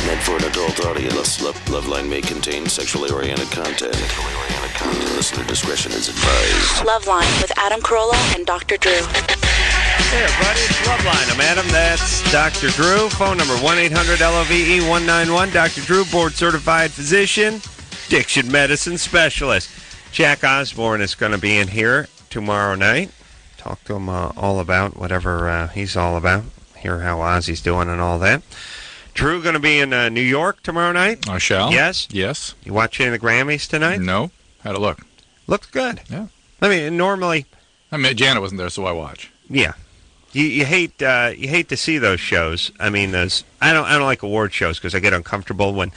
Meant for an adult audience. LoveLine may contain sexually oriented content. Listener discretion is advised. LoveLine with Adam Carolla and Dr. Drew. Hey, everybody, it's LoveLine. I'm Adam. That's Dr. Drew. Phone number 1-800-LOVE-191. Dr. Drew, board-certified physician, addiction medicine specialist. Jack Osborne is going to be in here tomorrow night. Talk to him all about whatever he's all about. Hear how Ozzy's doing and all that. Drew going to be in New York tomorrow night. I shall. Yes? Yes. You watching the Grammys tonight? No. How'd it look? Looked good. Yeah. I mean, normally... I mean, Janet wasn't there, so I watch. Yeah. You hate to see those shows. I mean, I don't like award shows because I get uncomfortable when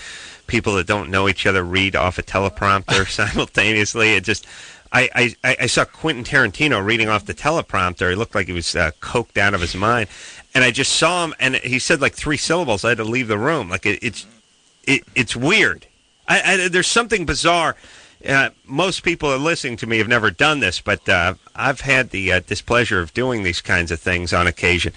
people that don't know each other read off a teleprompter simultaneously. It just... I saw Quentin Tarantino reading off the teleprompter. He looked like he was coked out of his mind. And I just saw him, and he said like 3 syllables. I had to leave the room. Like it's weird. There's something bizarre. Most people are listening to me have never done this, but I've had the displeasure of doing these kinds of things on occasion.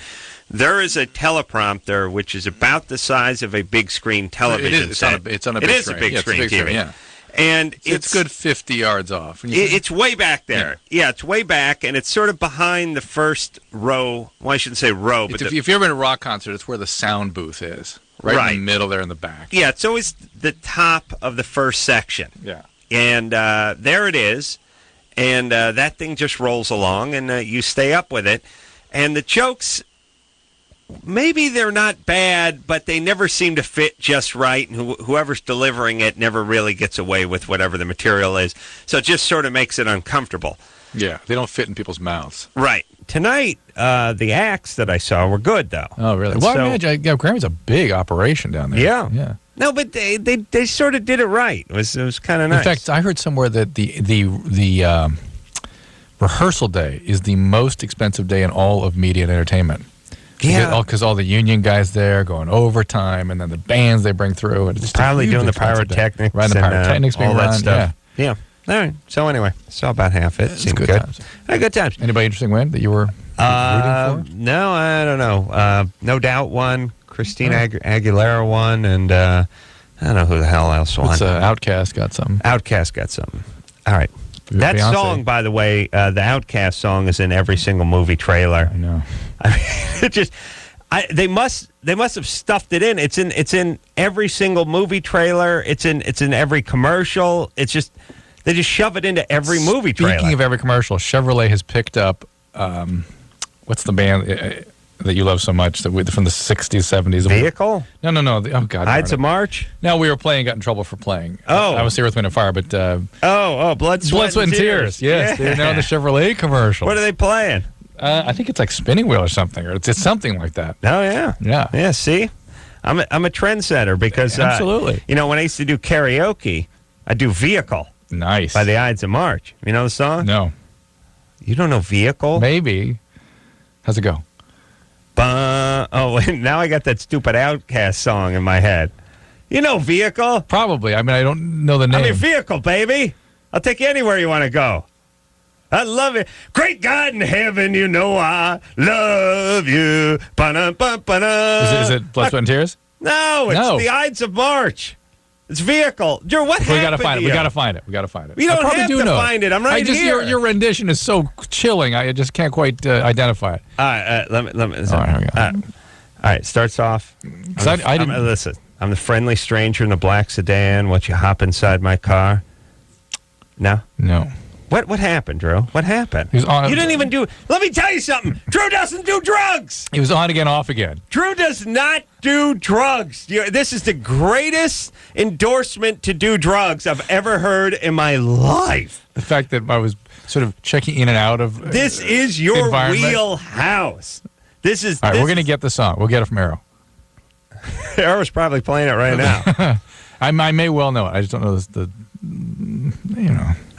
There is a teleprompter which is about the size of a big screen television set. It's on a big screen. It is a big screen TV. Yeah. And it's good 50 yards off. It's way back there. Yeah, it's way back, and it's sort of behind the first row. Well, I shouldn't say row, but if you've ever been at a rock concert, it's where the sound booth is. Right in the middle there in the back. Yeah, it's always the top of the first section. Yeah. And there it is, and that thing just rolls along, and you stay up with it. And the jokes, maybe they're not bad, but they never seem to fit just right, and whoever's delivering it never really gets away with whatever the material is. So it just sort of makes it uncomfortable. Yeah, they don't fit in people's mouths. Right. Tonight, the acts that I saw were good, though. Oh, really? Well, I imagine Grammy's a big operation down there. Yeah. No, but they sort of did it right. It was kind of nice. In fact, I heard somewhere that the rehearsal day is the most expensive day in all of media and entertainment. Yeah, because all the union guys there going overtime, and then the bands they bring through, and it's probably doing the pyrotechnics, right? The pyrotechnics being all that run, stuff. Yeah. All right. So anyway, saw about half it. Seemed good. Good times. Anybody interesting win that you were rooting for? No, I don't know. No Doubt won. Christina Aguilera won, and I don't know who the hell else won. Outkast got something. All right. That Beyonce. song, by the way, the Outkast song is in every single movie trailer. I know. I mean, it just they must have stuffed it in. It's in every single movie trailer. It's in every commercial. It's just they just shove it into every movie trailer. Speaking of every commercial, Chevrolet has picked up what's the band that you love so much from the 60s, 70s? Vehicle? No. Oh God. Ides of March? No, we were playing. Got in trouble for playing. Oh, I was Earth, Wind, and Fire, but Blood, Sweat, and Tears. Yes, they're now the Chevrolet commercial. What are they playing? I think it's like Spinning Wheel or something, or it's something like that. Oh yeah. Yeah. See, I'm a trendsetter because absolutely. When I used to do karaoke, I do Vehicle. Nice. By the Ides of March. You know the song? No. You don't know Vehicle? Maybe. How's it go? Now I got that stupid Outkast song in my head. You know Vehicle? Probably. I mean, I don't know the name. I mean, Vehicle, baby. I'll take you anywhere you want to go. I love it. Great God in heaven, you know I love you. Is it Blood, Sweat, and Tears? No, it's the Ides of March. It's Vehicle. Drew, what happened? We gotta find it. You don't have to find it. I'm right here. Your rendition is so chilling. I just can't quite identify it. All right, let me. All right, it starts off. Listen, I'm the friendly stranger in the black sedan. Won't you hop inside my car? No. What happened, Drew? What happened? You didn't even do... Let me tell you something. Drew doesn't do drugs. He was on again, off again. Drew does not do drugs. This is the greatest endorsement to do drugs I've ever heard in my life. The fact that I was sort of checking in and out of this is your wheelhouse. This is... All right, we're going to get the song. We'll get it from Arrow. Arrow's probably playing it right now. I may well know it. I just don't know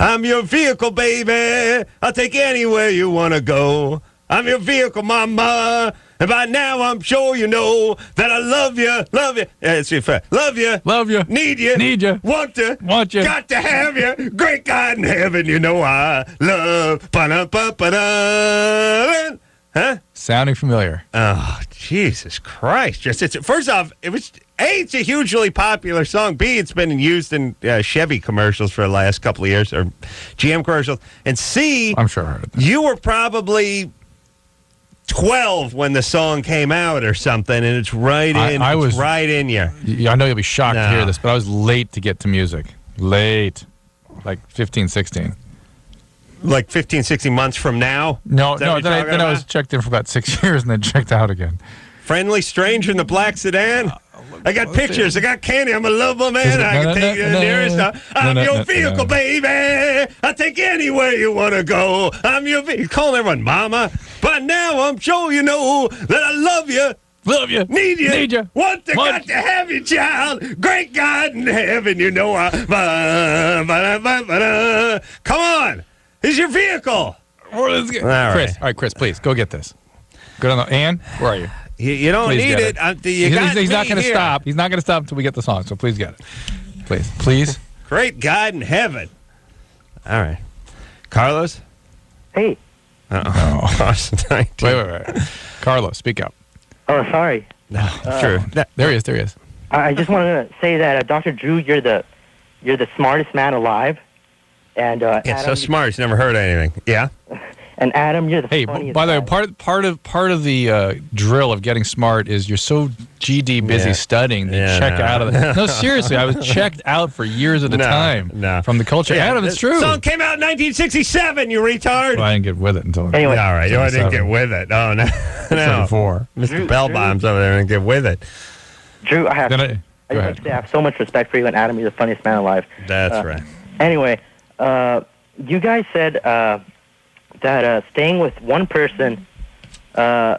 I'm your vehicle, baby. I'll take you anywhere you want to go. I'm your vehicle, mama. And by now I'm sure you know that I love you. It's your fair. Love you. Need you. Want you. Got to have you. Great God in heaven, you know I love. Huh? Sounding familiar. Oh, Jesus Christ. First off, it's a hugely popular song. B, it's been used in Chevy commercials for the last couple of years, or GM commercials. And C, I'm sure I heard it. You were probably 12 when the song came out or something, and it's right in. I was right in you. I know you'll be shocked to hear this, but I was late to get to music. Late. Like 15, 16. Like 15, 16 months from now? No. Then I was checked in for about 6 years and then checked out again. Friendly stranger in the black sedan? I got pictures. I got candy. I'm a lovable man. I can take you to the nearest. I'm your vehicle, baby. I'll take you anywhere you want to go. I'm your vehicle. Calling everyone mama. But now I'm sure you know that I love you. Love you. Need you. Need you. Want to, got to have you, child. Great God in heaven, you know I. Come on. This is your vehicle. All right, Chris, please, go get this. Go down the... Ann, where are you? You don't Please need it. He's not going to stop. He's not going to stop until we get the song, so please get it. Please. Great God in heaven. All right. Carlos? Hey. Uh-oh. Wait. Carlos, speak up. Oh, sorry. No, sure. There he is. I just wanted to say that, Dr. Drew, you're the smartest man alive. And Adam, so smart. He's never heard anything. Yeah. And Adam, you're the funniest. By the way, guy. part of the drill of getting smart is you're so GD busy studying that you check out of it. No, seriously, I was checked out for years at a time from the culture. Yeah, Adam, it's true. The song came out in 1967, you retard. Well, I didn't get with it until... Anyway. All right, I didn't get with it. Oh, no. 74. Mr. Bellbomb's over there and get with it. Drew, I have so much respect for you, and Adam, you're the funniest man alive. That's right. Anyway, you guys said that staying with one person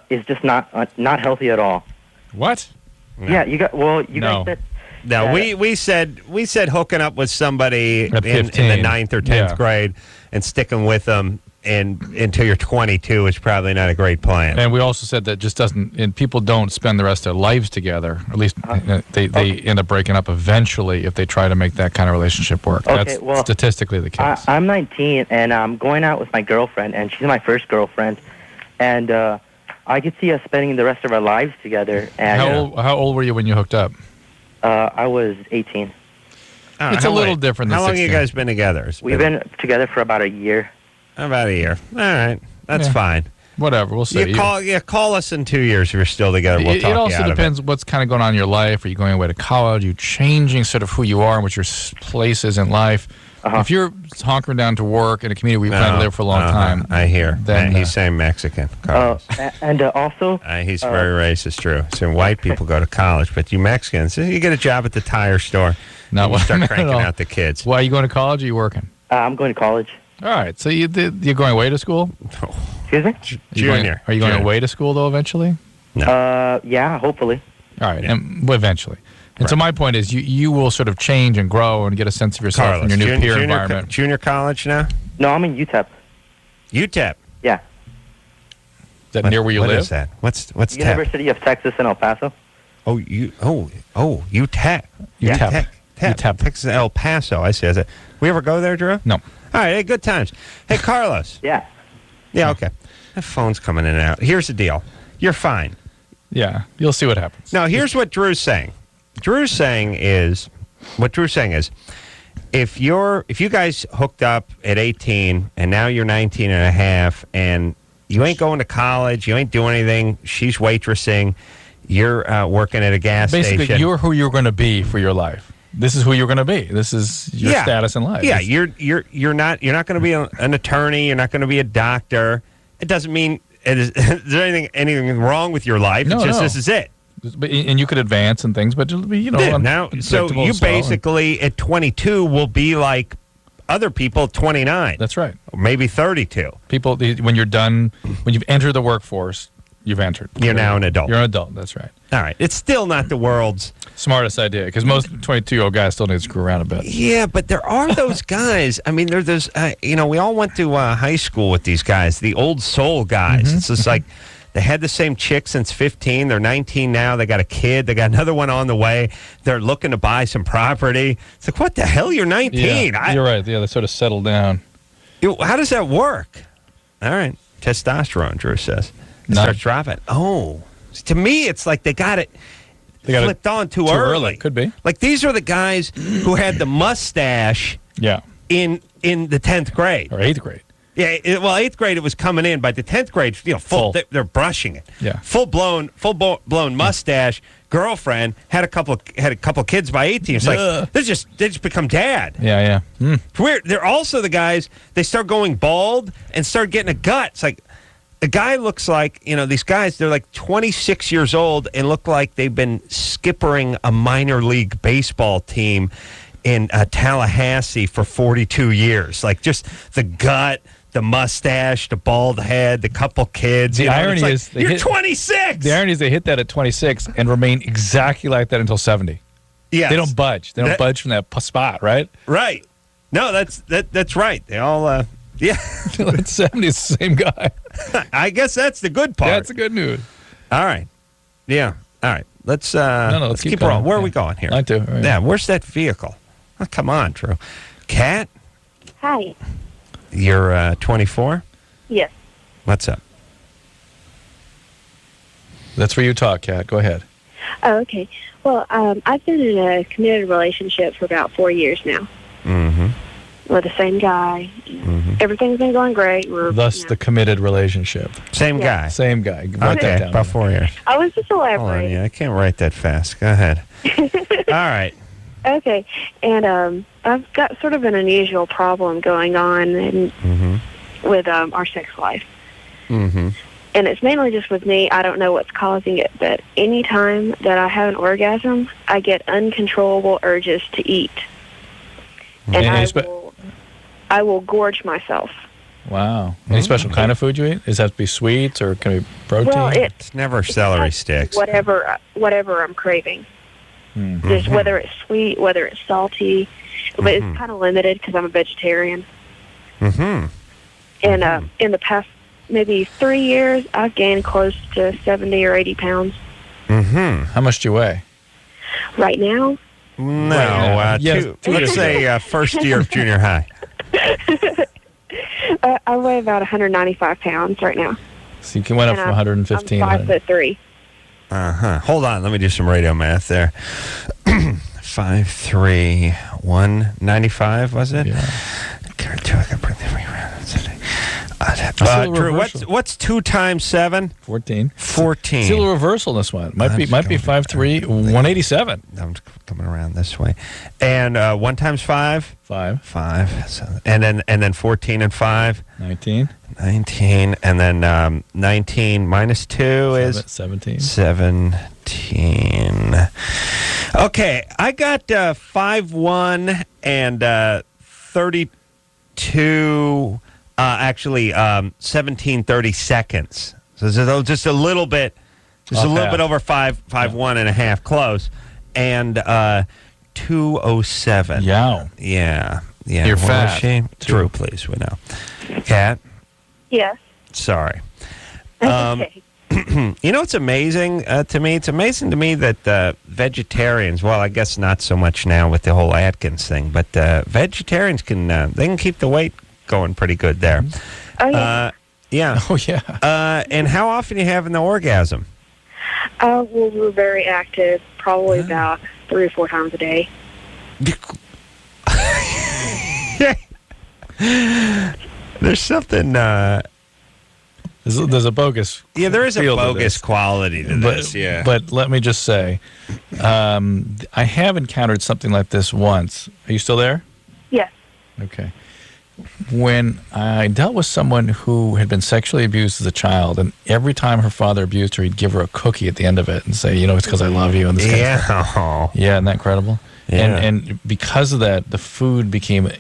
is just not healthy at all. What? No. Yeah, you guys said. No, we said hooking up with somebody in the 9th or 10th grade and sticking with them until you're 22 is probably not a great plan. And we also said that just doesn't, and people don't spend the rest of their lives together. At least they end up breaking up eventually if they try to make that kind of relationship work. Okay, That's statistically the case. I'm 19 and I'm going out with my girlfriend, and she's my first girlfriend, and I could see us spending the rest of our lives together. And how old were you when you hooked up? I was 18. It's a little different than 16. How long have you guys been together? We've been together for about a year. About a year. All right. That's fine. Whatever. We'll see. Call us in 2 years if you're still together. We'll talk it also depends what's kind of going on in your life. Are you going away to college? Are you changing sort of who you are and what your place is in life? If you're hunkering down to work in a community where you plan to live for a long time. I hear. Then he's saying Mexican. And also... he's very racist, Drew. So white people go to college, but you Mexicans, you get a job at the tire store. You start cranking out the kids. Why, are you going to college or are you working? I'm going to college. All right. So you're going away to school? Excuse me? Junior. Are you going away to school, though, eventually? No. Yeah, hopefully. All right. And eventually. And so my point is you will sort of change and grow and get a sense of yourself Carlos, in your new peer environment. Junior college now? No, I'm in UTEP. UTEP? Yeah. Is that near where you live? What is that? What's University of Texas in El Paso. Oh, UTEP. UTEP. Texas, El Paso. I see. We ever go there, Drew? No. All right, hey, good times. Hey, Carlos. Yeah. Yeah, okay. The phone's coming in and out. Here's the deal. You're fine. Yeah, you'll see what happens. Now, here's what Drew's saying. What Drew's saying is, if you guys hooked up at 18 and now you're 19 and a half and you ain't going to college, you ain't doing anything, she's waitressing, you're working at a gas station. Basically, you're who you're going to be for your life. This is who you're going to be. This is your status in life. Yeah, you're not going to be an attorney. You're not going to be a doctor. It doesn't mean is there anything wrong with your life. No, it's just this is it. And you could advance and things, but it'll be now. So you basically at 22 will be like other people at 29. That's right. Or maybe 32. People when you're done, when you've entered the workforce, you've entered. You're now an adult. You're an adult. That's right. All right. It's still not the world's smartest idea because most 22-year-old guys still need to screw around a bit. Yeah, but there are those guys. I mean, there's those. We all went to high school with these guys, the old soul guys. Mm-hmm. It's just like they had the same chick since 15. They're 19 now. They got a kid. They got another one on the way. They're looking to buy some property. It's like, what the hell? You're 19. Yeah, you're right. Yeah, they sort of settled down. How does that work? All right. Testosterone, Drew says. It starts dropping. Oh. To me, it's like they got it flipped on too early. Could be. Like, these are the guys who had the mustache in the 10th grade. Or 8th grade. Yeah, 8th grade, it was coming in. By the 10th grade, full. They're brushing it. Yeah. Full blown mustache. Girlfriend had a couple kids by 18. It's like they just become dad. Yeah. It's weird. They're also the guys. They start going bald and start getting a gut. It's like a guy looks like these guys. They're like 26 years old and look like they've been skippering a minor league baseball team in Tallahassee for 42 years. Like, just the gut, the mustache, the bald head, the couple kids. The irony is you're 26. The irony is they hit that at 26 and remain exactly like that until 70. Yeah, they don't budge. They don't budge from that spot, right? Right. No, that's right. They all yeah. At 70, it's the same guy. I guess that's the good part. That's the good news. All right. Yeah. All right. Let's let's keep rolling. Where are we going here? Line 2. Right. Yeah. Where's that vehicle? Oh, come on, Drew. Kat? Hi. You're 24? Yes. What's up? That's where you talk, Kat. Go ahead. Oh, okay. Well, I've been in a committed relationship for about 4 years now. Mm-hmm. With the same guy. Mm-hmm. Everything's been going great. Thus, the committed relationship. Same guy. Same guy. Write that down. About 4 years. I was just Hold on, elaborating. I can't write that fast. Go ahead. All right. Okay. And I've got sort of an unusual problem going on with our sex life. Mm-hmm. And it's mainly just with me. I don't know what's causing it, but anytime that I have an orgasm, I get uncontrollable urges to eat. And I will gorge myself. Wow. Any special kind of food you eat? Does that have to be sweets or can it be protein? Well, it's never celery sticks. Whatever I'm craving. Mm-hmm. Just whether it's sweet, whether it's salty. But it's kind of limited because I'm a vegetarian. Mm-hmm. And in the past maybe 3 years, I've gained close to 70 or 80 pounds. Mm-hmm. How much do you weigh? Right now? No, let's say first year of junior high. I weigh about 195 pounds right now. So you went up from 115. I'm 5'3". Uh-huh. Hold on, let me do some radio math there. 5'3", 195, was it? Yeah. Drew, what's 2 times 7? 14. 14. See a little reversal in this one. Might be 5'3", 187. I'm coming around this way. And 1 times 5? 5. 5. So, and then 14 and 5? 19. 19. And then 19 minus 2 is? 17. 17. Okay, I got 5'1" and 32... 17:30 seconds. So just a little bit, over 5'1" and a half, close, and 207. Yeah. Yeah. You're fat. Drew, please. We know. Kat. Yes. Sorry. Okay. It's amazing to me. It's amazing to me that vegetarians. Well, I guess not so much now with the whole Atkins thing, but vegetarians they can keep the weight going pretty good there. Oh, yeah. Yeah. Oh, yeah. And how often are you having the orgasm? Well, we're very active, probably about 3 or 4 times a day. There's something... There's a bogus... Yeah, there is a bogus this. quality to this, But let me just say, I have encountered something like this once. Are you still there? Yes. Okay. When I dealt with someone who had been sexually abused as a child, and every time her father abused her, he'd give her a cookie at the end of it and say, it's because I love you. And this kind of stuff. Yeah, isn't that incredible? Yeah. And because of that, the food became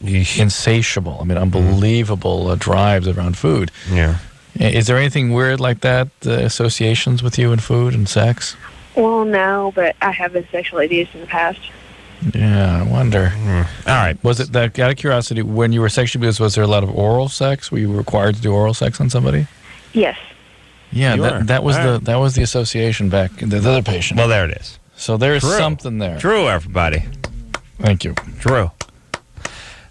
insatiable. I mean, unbelievable drives around food. Yeah. Is there anything weird like that, associations with you and food and sex? Well, no, but I have been sexually abused in the past. Yeah, I wonder. All right. Was it that, out of curiosity, when you were sexually abused, was there a lot of oral sex? Were you required to do oral sex on somebody? Yes. Yeah, that was the association back in the other patient. Well, there it is. So there's something there. Drew, everybody. Thank you. Drew.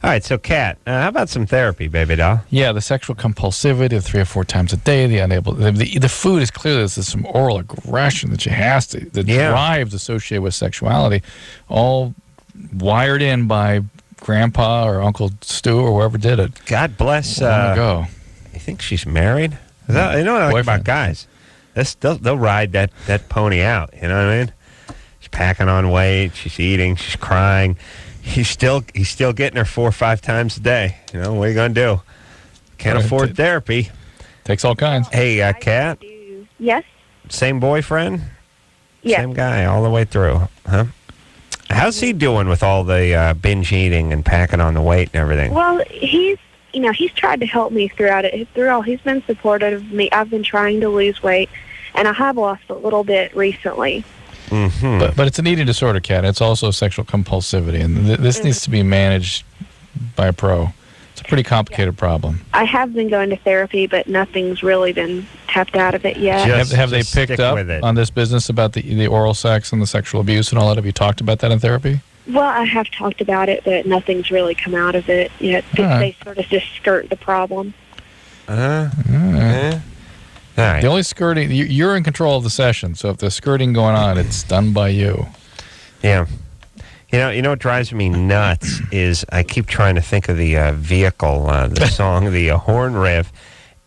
All right, so Kat, how about some therapy, baby doll? Yeah, the sexual compulsivity of 3 or 4 times a day, the food is clear. There's some oral aggression that she has to, the drives associated with sexuality, all wired in by Grandpa or Uncle Stu or whoever did it. God bless. Long ago. You think she's married? You know what I like about guys? They'll ride that pony out. You know what I mean? She's packing on weight. She's eating. She's crying. He's still getting her 4 or 5 times a day. You know, what are you going to do? Can't afford therapy. Takes all kinds. Hey, Kat? Yes? Same boyfriend? Yes. Same guy all the way through, huh? How's he doing with all the binge eating and packing on the weight and everything? Well, he's tried to help me throughout it. He's been supportive of me. I've been trying to lose weight, and I have lost a little bit recently. Mm-hmm. But it's an eating disorder, Kat. It's also sexual compulsivity, and this needs to be managed by a pro. It's a pretty complicated problem. I have been going to therapy, but nothing's really been tapped out of it yet. Have they picked up on this business about the oral sex and the sexual abuse and all that? Have you talked about that in therapy? Well, I have talked about it, but nothing's really come out of it yet. They sort of just skirt the problem. All right. The only skirting, you're in control of the session, so if there's skirting going on, it's done by you. Yeah. You know what drives me nuts is I keep trying to think of the vehicle, the song, the horn riff,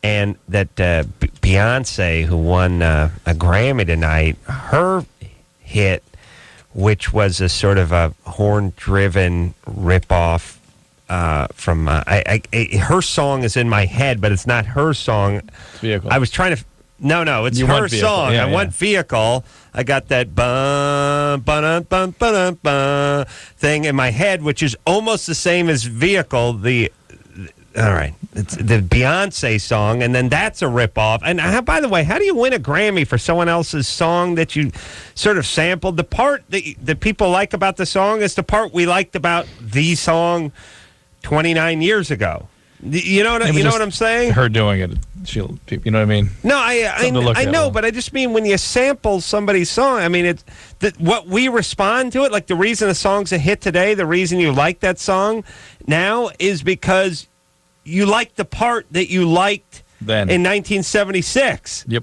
and that Beyonce, who won a Grammy tonight, her hit, which was a sort of a horn-driven ripoff from her song is in my head, but it's not her song. Vehicle. I was trying to. No, it's her song. I want vehicle. I got that bum thing in my head, which is almost the same as vehicle. All right, it's the Beyonce song, and then that's a ripoff. And by the way, how do you win a Grammy for someone else's song that you sort of sampled? The part that people like about the song is the part we liked about the song 29 years ago. You know what I'm saying? Her doing it, you know what I mean? No, I know, but I just mean when you sample somebody's song, I mean it's what we respond to it. Like the reason a song's a hit today, the reason you like that song now is because you like the part that you liked then in 1976. Yep.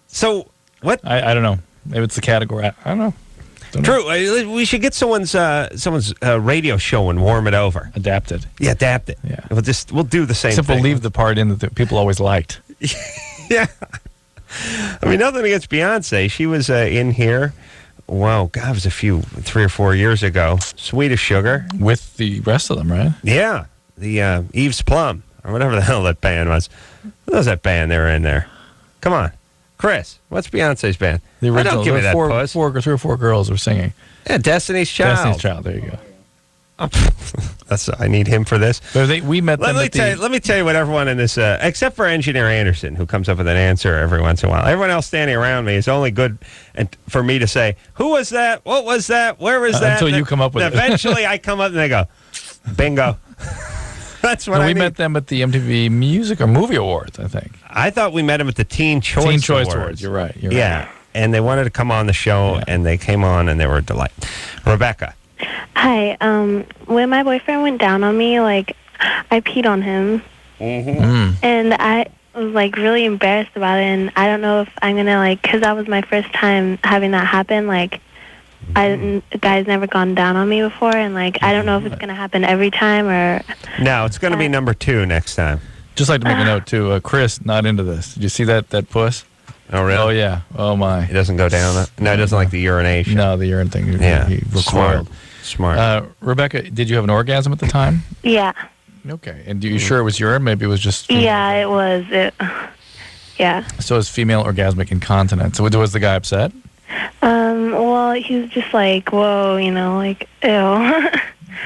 So what? I don't know. Maybe it's the category. I don't know. True. We should get someone's radio show and warm it over. Adapt it. Yeah, adapt it. Yeah. We'll do the same Except thing. We'll leave the part in that people always liked. Yeah. I mean, nothing against Beyonce. She was in here. Wow, God, it was 3 or 4 years ago. Sweet as Sugar. With the rest of them, right? Yeah. The Eve's Plum, or whatever the hell that band was. What was that band they were in there? Come on. Chris, what's Beyonce's band? The original. Don't give me that puss. 3 or 4 girls were singing. Yeah, Destiny's Child. Destiny's Child, there you go. I need him for this. We met them Let me tell you what everyone in this, except for Engineer Anderson, who comes up with an answer every once in a while. Everyone else standing around me is only good for me to say, who was that? What was that? Where was that? Until you come up with it. Eventually I come up and they go, bingo. That's what we met them at the MTV Music or Movie Awards, I think. I thought we met them at the Teen Choice Awards. You're right. Yeah, and they wanted to come on the show, and they came on, and they were a delight. Rebecca. Hi. When my boyfriend went down on me, I peed on him. Mm-hmm. And I was, really embarrassed about it, and I don't know if I'm going to, because that was my first time having that happen, a guy's never gone down on me before, and I don't know if it's going to happen every time or. No, it's going to be number 2 next time. Just like to make a note too. Chris, not into this. Did you see that puss? Oh really? Oh yeah. Oh my. He doesn't go down. No, he doesn't like the urination. No, the urine thing. Yeah. He recoiled. Smart. Rebecca, did you have an orgasm at the time? Yeah. Okay. And are you sure it was urine? Maybe it was just. Yeah, it was. Yeah. So it's female orgasmic incontinence. So was the guy upset? Well, he was just whoa, ew.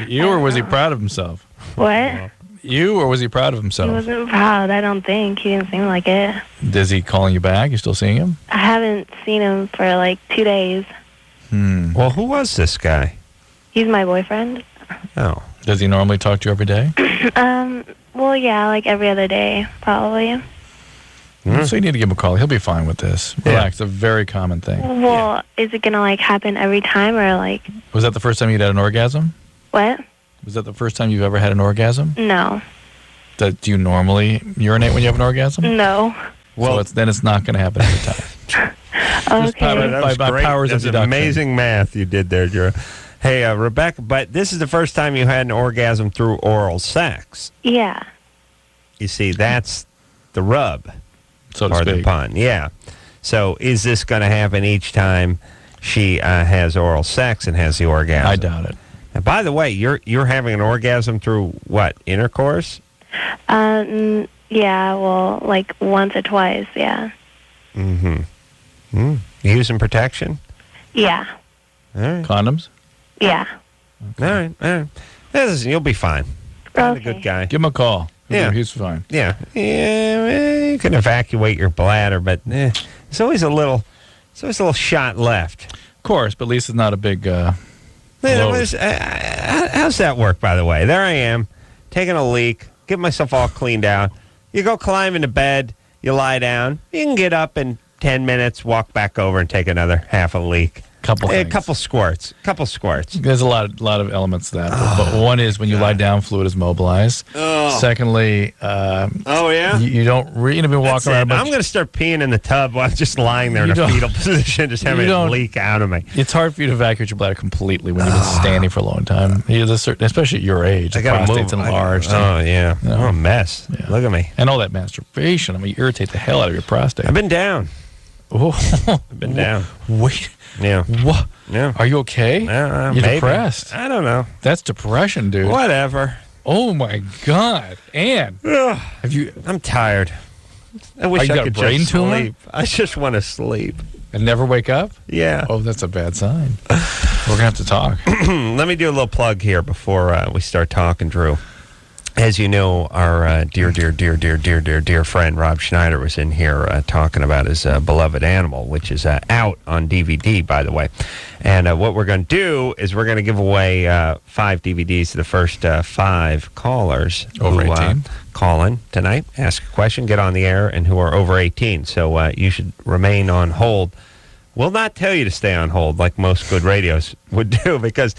You, or was he proud of himself? What? You, or was he proud of himself? He wasn't proud, I don't think. He didn't seem like it. Is he calling you back? You still seeing him? I haven't seen him for 2 days. Well, who was this guy? He's my boyfriend. Oh. Does he normally talk to you every day? Well, yeah, every other day, probably. So you need to give him a call. He'll be fine with this. Relax. It's a very common thing. Well, is it going to, happen every time, or, Was that the first time you'd had an orgasm? What? Was that the first time you've ever had an orgasm? No. Do you normally urinate when you have an orgasm? No. Well, then it's not going to happen every time. Okay. That was by great. powers of That's deduction. amazing math you did there, Drew. Hey, Rebecca, but this is the first time you had an orgasm through oral sex. Yeah. You see, that's the rub. So to or the speak. pun, yeah. So is this going to happen each time she has oral sex and has the orgasm? I doubt it. And by the way, you're having an orgasm through what, intercourse? Yeah, well, like once or twice, yeah. Mm-hmm. Using protection? Yeah. All right. Condoms? Yeah. All right. Listen, you'll be fine. I'm a Okay. good guy. Give him a call. Yeah. He's fine. Yeah. You can evacuate your bladder, but there's always a little shot left. Of course, but at least it's not a big load. How's that work, by the way? There I am, taking a leak, getting myself all cleaned out. You go climb into bed, you lie down. You can get up in 10 minutes, walk back over and take another half a leak. A couple squirts. There's a lot of elements to that. But one is when you lie down, fluid is mobilized. Secondly, you don't really be walking around. I'm going to start peeing in the tub while I'm just lying there in a fetal position, just having it leak out of me. It's hard for you to evacuate your bladder completely when you've been standing for a long time. Especially at your age. The prostate's enlarged. Yeah. I'm a mess. Yeah. Look at me. And all that masturbation. I mean, you irritate the hell out of your prostate. I've been down. I've been down. Wait. Yeah. What? Yeah. Are you okay? You're You're depressed. I don't know. That's depression, dude. Whatever. Oh my God. Ann, have you? I'm tired. I wish you I got could a brain just tumor? sleep. I just want to sleep. And never wake up? Yeah. Oh, that's a bad sign. We're gonna have to talk. Let me do a little plug here before we start talking, Drew. As you know, our dear friend Rob Schneider was in here talking about his beloved Animal, which is out on DVD, by the way. And what we're going to do is we're going to give away 5 DVDs to the first 5 callers Over who 18. call in tonight, ask a question, get on the air, and who are over 18. So you should remain on hold. We'll not tell you to stay on hold like most good radios would do, because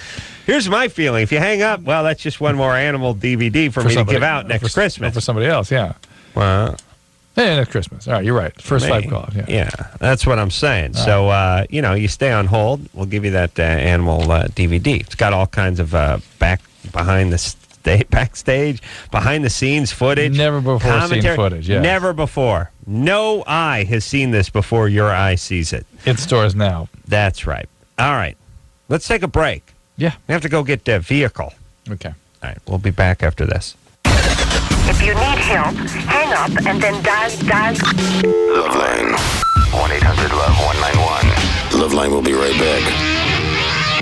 here's my feeling. If you hang up, well, that's just one more Animal DVD for me to give out next Christmas. For somebody else, yeah. Well, Hey, next Christmas. All right, you're right. First 5 calls, yeah. Yeah, that's what I'm saying. So, you stay on hold. We'll give you that Animal DVD. It's got all kinds of backstage, behind the scenes footage. Never before seen footage, yeah. Never before. No eye has seen this before your eye sees it. It stores now. That's right. All right. Let's take a break. Yeah. We have to go get the vehicle. Okay. All right. We'll be back after this. If you need help, hang up and then dial. LoveLine. 1-800-LOVE-191. LoveLine will be right back.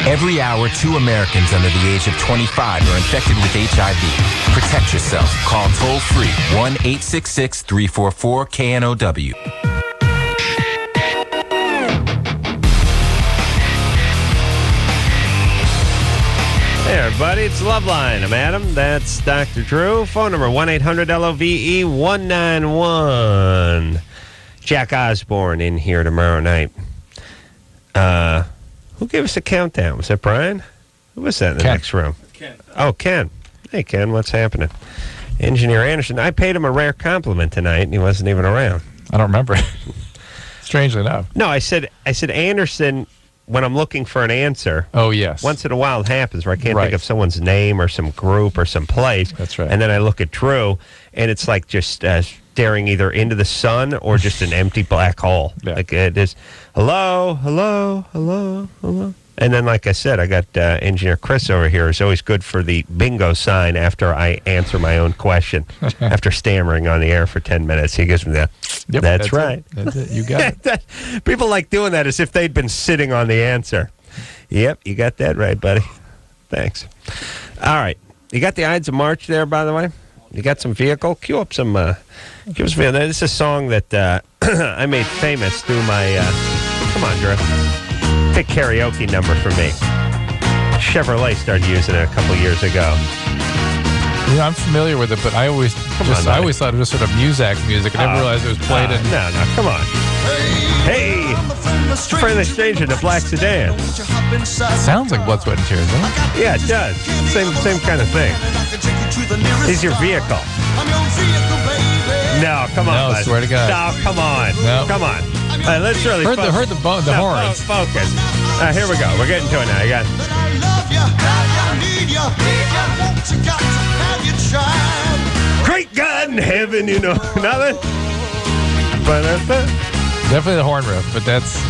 Every hour, 2 Americans under the age of 25 are infected with HIV. Protect yourself. Call toll-free 1-866-344-KNOW. Hey, everybody. It's LoveLine. I'm Adam. That's Dr. Drew. Phone number 1-800-LOVE-191. Jack Osborne in here tomorrow night. Who gave us a countdown? Was that Brian? Who was that in the next room? Ken. Oh, Ken. Hey, Ken, what's happening? Engineer Anderson. I paid him a rare compliment tonight, and he wasn't even around. I don't remember it. Strangely enough. No, I said Anderson when I'm looking for an answer. Oh, yes. Once in a while it happens where I can't Right. think of someone's name or some group or some place. That's right. And then I look at Drew, and it's like just staring either into the sun or just an empty black hole. Yeah. Like it is, hello, hello, hello, hello. And then, like I said, I got Engineer Chris over here. It's always good for the bingo sign after I answer my own question. After stammering on the air for 10 minutes, he gives me that. Yep, that's right. It. That's it. You got it. People like doing that as if they'd been sitting on the answer. Yep, you got that right, buddy. Thanks. All right. You got the Ides of March there, by the way? You got some vehicle? Cue up some... This is a song that I made famous through my... come on, Drew. Pick karaoke number for me. Chevrolet started using it a couple years ago. Yeah, I'm familiar with it, but I always thought it was sort of Muzak music. I never realized it was played in... No, come on. Hey! Friendly Stranger, the black sedan. Sounds like Blood, Sweat, and Tears, doesn't it? Yeah, it does. Same kind of thing. Is your vehicle? No, come on, No, bud. swear to God. No, come on. No. Come on. Let's really Heard the horns. Focus. Here we go. We're getting to it now. You got. Great God in heaven, you know. Nothing? Definitely the horn riff, but that's...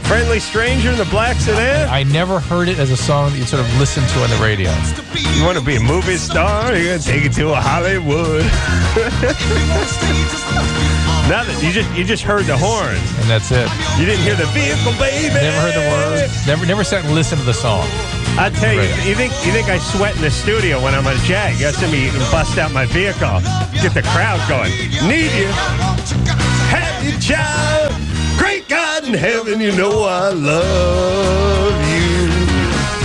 Friendly Stranger in the black sedan? I never heard it as a song that you sort of listen to on the radio. You want to be a movie star? You're going to take it to a Hollywood. Nothing. You just heard the horns. And that's it. You didn't hear the vehicle, baby. Never heard the words. Never sat and listened to the song. I tell you, you think I sweat in the studio when I'm on a Jag? You got to me bust out my vehicle, get the crowd going. Need you, have you, child? Great God in heaven, you know I love you.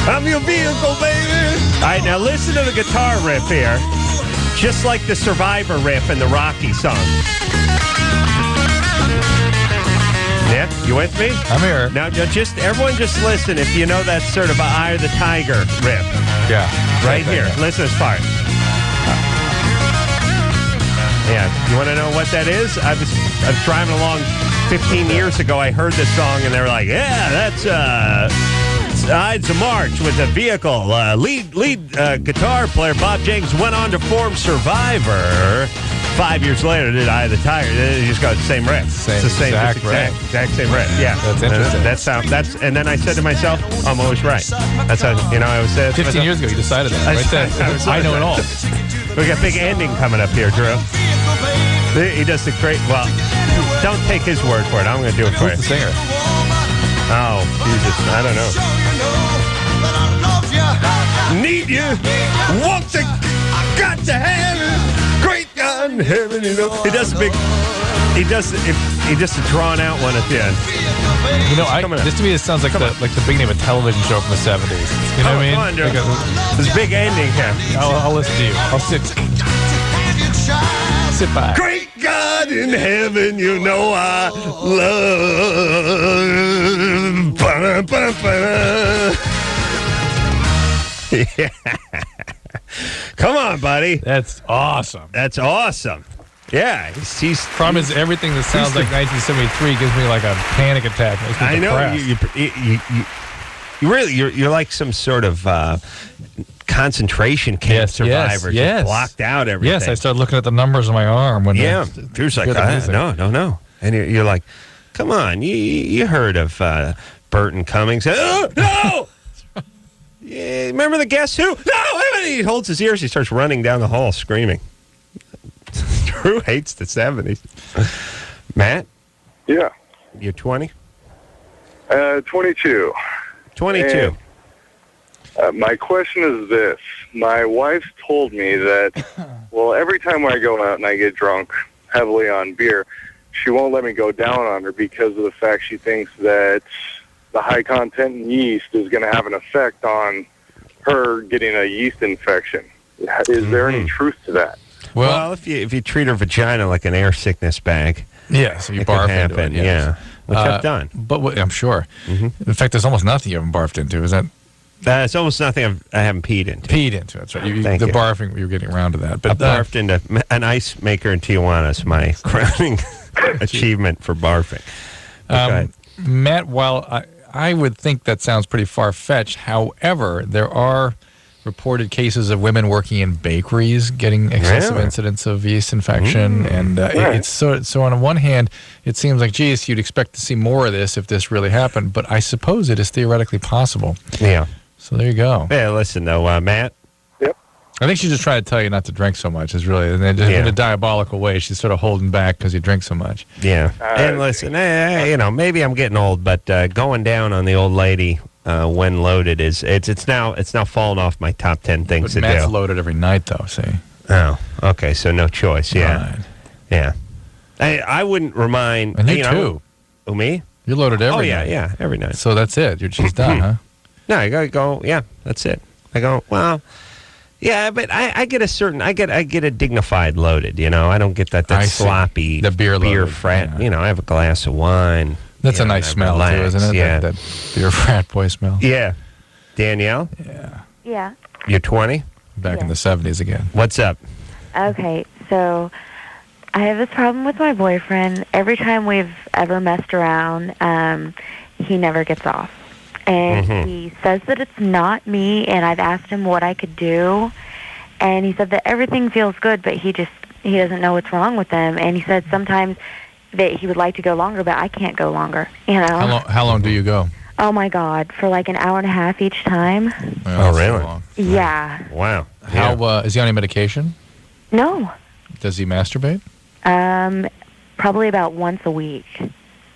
I'm your vehicle, baby. All right, now listen to the guitar riff here, just like the Survivor riff in the Rocky song. Nick, you with me? I'm here. Now, everyone just listen if you know that sort of Eye of the Tiger riff. Yeah. Right here. Listen to this part. Yeah. You want to know what that is? I was driving along 15 years ago. I heard this song, and they were like, yeah, that's Ides of March with a vehicle. Lead guitar player Bob Jenkins went on to form Survivor. 5 years later, did Eye of the Tiger? They just got the same riff. It's the same exact same riff. Yeah, that's interesting. And then I said to myself, I'm always right. That's how I always said. 15 years ago, you decided that. Right there. I know it all. We got a big ending coming up here, Drew. He does the great. Well, don't take his word for it. I'm going to do it for you. Who's the singer? Oh, Jesus, I don't know. Need you, want to, got to have it. Great God in heaven, you know. He does a drawn out one at the end. You know, this to me this sounds like the beginning of a television show from the 70s. You know what I mean? This big ending here. I'll listen to you. I'll sit back. Great God in heaven, you know I love. Yeah. Come on, buddy. That's awesome. That's awesome. Yeah. He's problem is everything that sounds like 1973 gives me like a panic attack. I know. You really you're like some sort of concentration camp survivor. Just blocked out everything. Yes, I started looking at the numbers on my arm. When Drew's like, no. And you're like, come on. You heard of Burton Cummings. Oh, no! Yeah, remember the Guess Who? No! He holds his ears. He starts running down the hall screaming. Drew hates the 70s. Matt? Yeah. You're 20? 22. 22. And, my question is this. My wife's told me that, well, every time I go out and I get drunk heavily on beer, she won't let me go down on her because of the fact she thinks that the high content in yeast is going to have an effect on her getting a yeast infection. Is there any truth to that? Well, if you treat her vagina like an air sickness bag, so you barf into it. Yeah, which I've done. But I'm sure. Mm-hmm. In fact, there's almost nothing you haven't barfed into. Is that? It's almost nothing I haven't peed into. That's right. The barfing, you're getting around to that. But I barfed into an ice maker in Tijuana is my crowning achievement for barfing. Matt, while I would think that sounds pretty far-fetched, however, there are reported cases of women working in bakeries getting excessive incidents of yeast infection, and it's so on the one hand, it seems like, geez, you'd expect to see more of this if this really happened, but I suppose it is theoretically possible. Yeah. So there you go. Yeah, listen, though, Matt. Yep. I think she's just trying to tell you not to drink so much, is really, in a diabolical way. She's sort of holding back because you drink so much. Yeah. And listen, maybe I'm getting old, but going down on the old lady when loaded it's now fallen off my top 10 things to Matt's do. Loaded every night, though, see? Oh, okay, so no choice, yeah. Right. Yeah. I wouldn't remind... And you too. Oh, me? You're loaded every night. Yeah, every night. So that's it. She's done, huh? No, I gotta go, that's it. I go, well... Yeah, but I get a dignified loaded, I don't get that sloppy the beer frat. Yeah. I have a glass of wine. That's a nice smell, too, isn't it? Yeah. That beer frat boy smell. Yeah. Danielle? Yeah. Yeah. You're 20? Back in the 70s again. What's up? Okay, so I have this problem with my boyfriend. Every time we've ever messed around, he never gets off. And he says that it's not me, and I've asked him what I could do. And he said that everything feels good, but he doesn't know what's wrong with them. And he said sometimes that he would like to go longer, but I can't go longer. You know? How long do you go? Oh my God, for like an hour and a half each time. Oh, really? Yeah. Wow. How is he on any medication? No. Does he masturbate? Probably about once a week.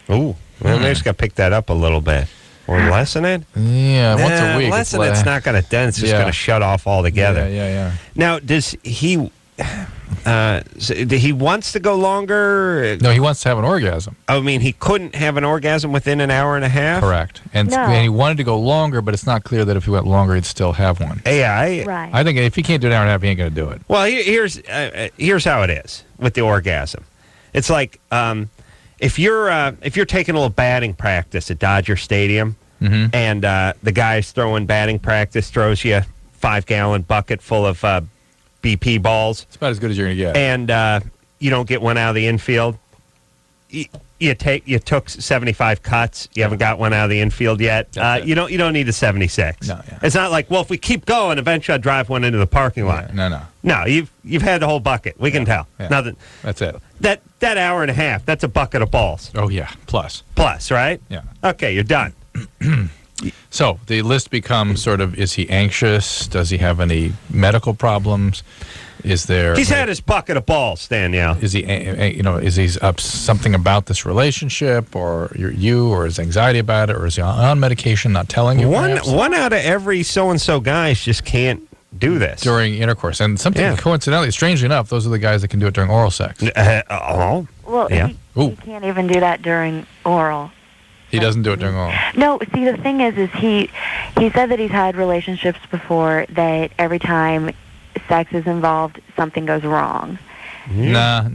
Ooh. Well, they just got to pick that up a little bit. Or lessen it? Yeah, once a week. Lessen it's not going to, then it's just going to shut off altogether. Yeah. Now, does he, he wants to go longer? No, he wants to have an orgasm. I mean, he couldn't have an orgasm within an hour and a half? Correct. And he wanted to go longer, but it's not clear that if he went longer, he'd still have one. Yeah, I think if he can't do an hour and a half, he ain't going to do it. Well, here's how it is with the orgasm. It's like if you're taking a little batting practice at Dodger Stadium, and the guy's throwing batting practice throws you a 5-gallon bucket full of BP balls. It's about as good as you're going to get. And you don't get one out of the infield. You took 75 cuts. You haven't got one out of the infield yet. You don't need a 76. No, It's not like, well, if we keep going, eventually I'll drive one into the parking lot. No, you've had the whole bucket. We can tell. Yeah. Nothing. That's it. That hour and a half, that's a bucket of balls. Oh yeah, plus, right? Yeah. Okay, you're done. So the list becomes sort of: is he anxious? Does he have any medical problems? Is there? He's had his bucket of balls, Danielle. Is he? Is he up something about this relationship, or or his anxiety about it, or is he on medication, not telling you? One out of every so-and-so guys just can't do this during intercourse, and something coincidentally, strangely enough, those are the guys that can do it during oral sex. Well, yeah. He can't even do that during oral. He doesn't do it during oral. No, see, the thing is he said that he's had relationships before that every time sex is involved, something goes wrong. No.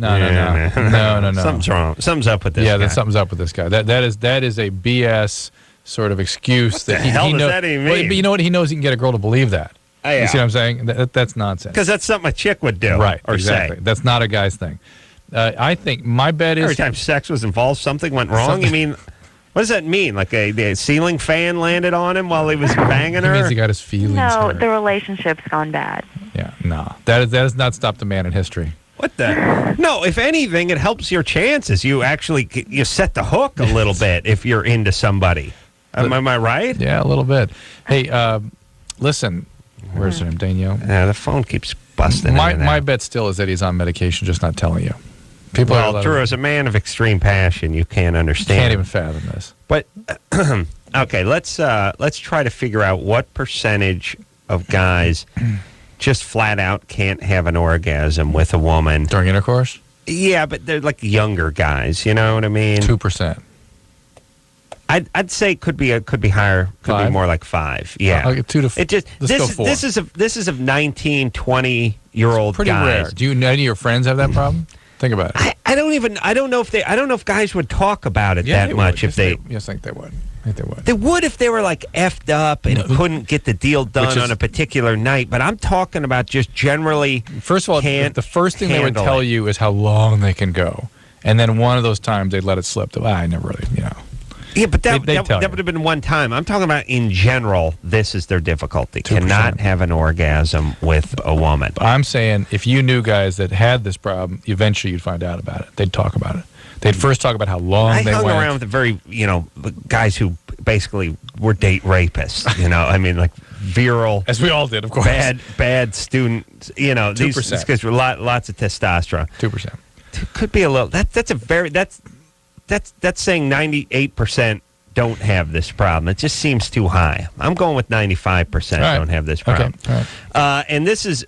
Something's wrong. Something's up with this guy. Yeah, something's up with this guy. That is a BS sort of excuse that he hell does knows. That even mean? Well, but you know what? He knows he can get a girl to believe that. Yeah. You see what I'm saying? That's nonsense. Because that's something a chick would do. Right. Or exactly. say. That's not a guy's thing. I think my bet is every time sex was involved, something went wrong. You mean? What does that mean? Like the ceiling fan landed on him while he was banging her? It means he got his feelings hurt. The relationship's gone bad. Yeah, no. That has not stopped a man in history. What the? No, if anything, it helps your chances. You set the hook a little bit if you're into somebody. Am I right? Yeah, a little bit. Hey, listen. Where's her name? Danielle? Yeah, the phone keeps busting. My bet still is that he's on medication, just not telling you. Drew, as a man of extreme passion, you can't understand. Can't even fathom this. But okay, let's try to figure out what percentage of guys just flat out can't have an orgasm with a woman during intercourse. Yeah, but they're like younger guys. You know what I mean? 2%. I'd say it could be higher. Could be more like 5. Yeah, I'll get 2 to 4. It just this is of 19, 20-year-old pretty guys. rare. Do any of your friends have that problem? Think about it. I don't know if guys would talk about it that much if they. Yes, I think they would. They would. They would if they were like effed up and couldn't get the deal done on a particular night. But I'm talking about just generally. First of all, the first thing they would tell you is how long they can go, and then one of those times they'd let it slip. I never really, Yeah, but that would have been one time. I'm talking about in general, this is their difficulty. 2%. Cannot have an orgasm with a woman. I'm saying if you knew guys that had this problem, eventually you'd find out about it. They'd talk about it. They'd first talk about how long they went. I hung around with the very, guys who basically were date rapists. I mean, like virile. As we all did, of course. Bad students. 2%. These guys were lots of testosterone. 2%. Could be a little. That's saying 98% don't have this problem. It just seems too high. I'm going with 95% don't have this problem. Okay. All right. And this is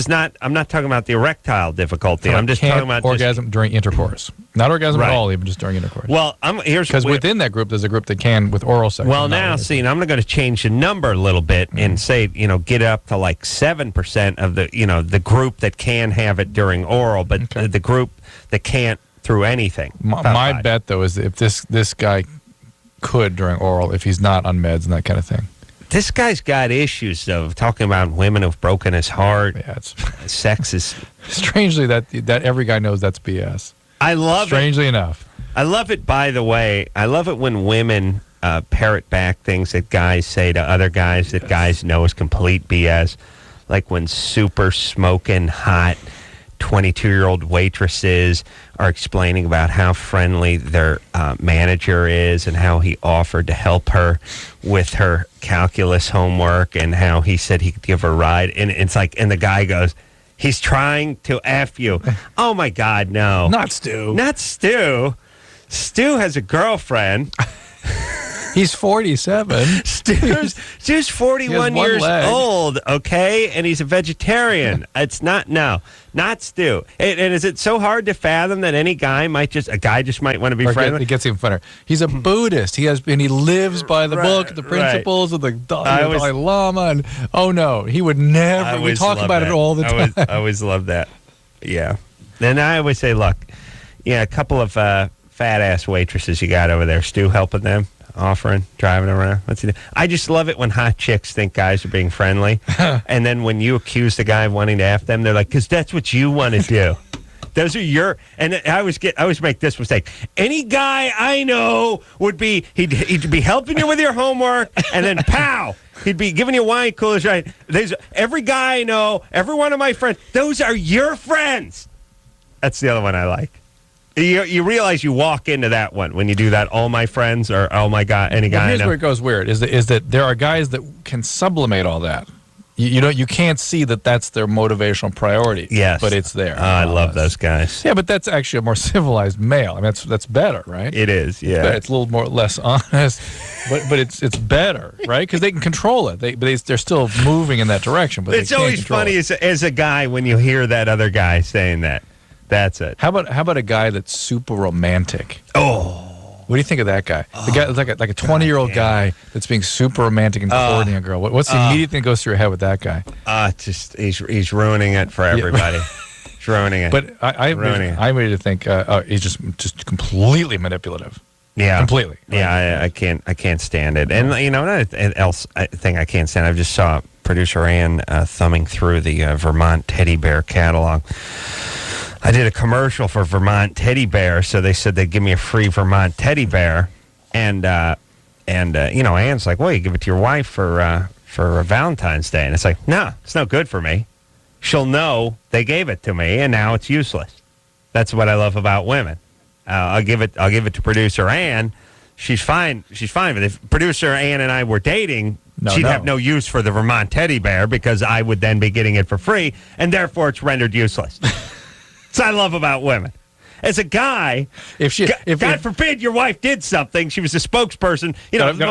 not. I'm not talking about the erectile difficulty. I'm just talking about orgasm during intercourse. Not orgasm at all, even just during intercourse. Well, because within that group, there's a group that can with oral sex. Well, now see, I'm going to change the number a little bit and say, get up to like 7% of the, the group that can have it during oral, but the group that can't through anything. My bet, though, is if this guy could during oral, if he's not on meds and that kind of thing. This guy's got issues, though, talking about women who've broken his heart. Yeah, it's sex is... Strangely, that every guy knows that's BS. I love Strangely enough. I love it, by the way. I love it when women parrot back things that guys say to other guys that guys know is complete BS. Like when super smoking hot 22-year-old waitresses are explaining about how friendly their manager is and how he offered to help her with her calculus homework and how he said he could give her a ride. And it's like, and the guy goes, he's trying to F you. Oh, my God, no. Not Stu. Not Stu. Stu has a girlfriend. He's 47. Stu's 41 years old, okay? And he's a vegetarian. It's not Stu. And is it so hard to fathom that a guy just might want to be friendly? It gets even funner. He's a Buddhist. He lives by the book, the principles of the Dalai Lama. And oh no, he would never. We talk about it all the time. I always love that. Yeah. And I always say, look, a couple of fat ass waitresses you got over there. Stu helping them. Offering, driving around. What's he do? I just love it when hot chicks think guys are being friendly. And then when you accuse the guy of wanting to F them, they're like, because that's what you want to do. Those are your... And I always make this mistake. Any guy I know would be... He'd be helping you with your homework, and then pow! He'd be giving you wine coolers, right? Every guy I know, every one of my friends, those are your friends. That's the other one I like. You realize you walk into that one when you do that. All my friends or oh my God, any guy. Here's where it goes weird: is that there are guys that can sublimate all that. You can't see that that's their motivational priority. Yes, but it's there. I love those guys. Yeah, but that's actually a more civilized male. I mean, that's better, right? It is. Yeah, it's a little less honest, but it's better, right? Because they can control it. They're still moving in that direction. But it's always funny as a guy when you hear that other guy saying that. That's it. How about a guy that's super romantic? Oh. What do you think of that guy? The guy like a 20-year-old guy that's being super romantic and courting a girl. What's the immediate thing that goes through your head with that guy? Just he's ruining it for everybody. He's ruining it. But I'm ready to think he's just completely manipulative. Yeah, completely. Right? Yeah, I can't stand it. And another thing I can't stand. I just saw producer Ann thumbing through the Vermont teddy bear catalog. I did a commercial for Vermont teddy bear, so they said they'd give me a free Vermont teddy bear, and Ann's like, well, you give it to your wife for Valentine's Day, and it's like, no, it's no good for me. She'll know they gave it to me, and now it's useless. That's what I love about women. I'll give it to producer Ann. She's fine. But if producer Ann and I were dating, she'd have no use for the Vermont teddy bear because I would then be getting it for free, and therefore it's rendered useless. That's what I love about women. As a guy, God forbid your wife did something, she was a spokesperson.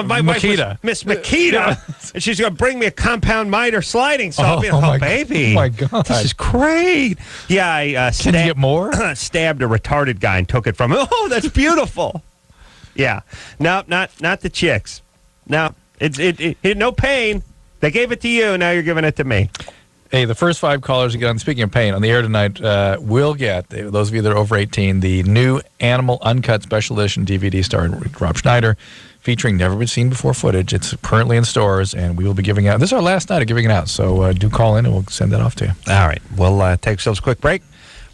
My wife was Miss Makita, and she's going to bring me a compound miter sliding saw. Baby. Oh, my God. This is great. Yeah, I Can you get more? Stabbed a retarded guy and took it from him. Oh, that's beautiful. Yeah. No, not the chicks. No, it no pain. They gave it to you, now you're giving it to me. Hey, the first 5 callers who get on, speaking of pain, on the air tonight will get, those of you that are over 18, the new Animal Uncut Special Edition DVD starring Rob Schneider, featuring never-been-seen-before footage. It's currently in stores, and we will be giving out. This is our last night of giving it out, so do call in, and we'll send that off to you. All right. We'll take ourselves a quick break.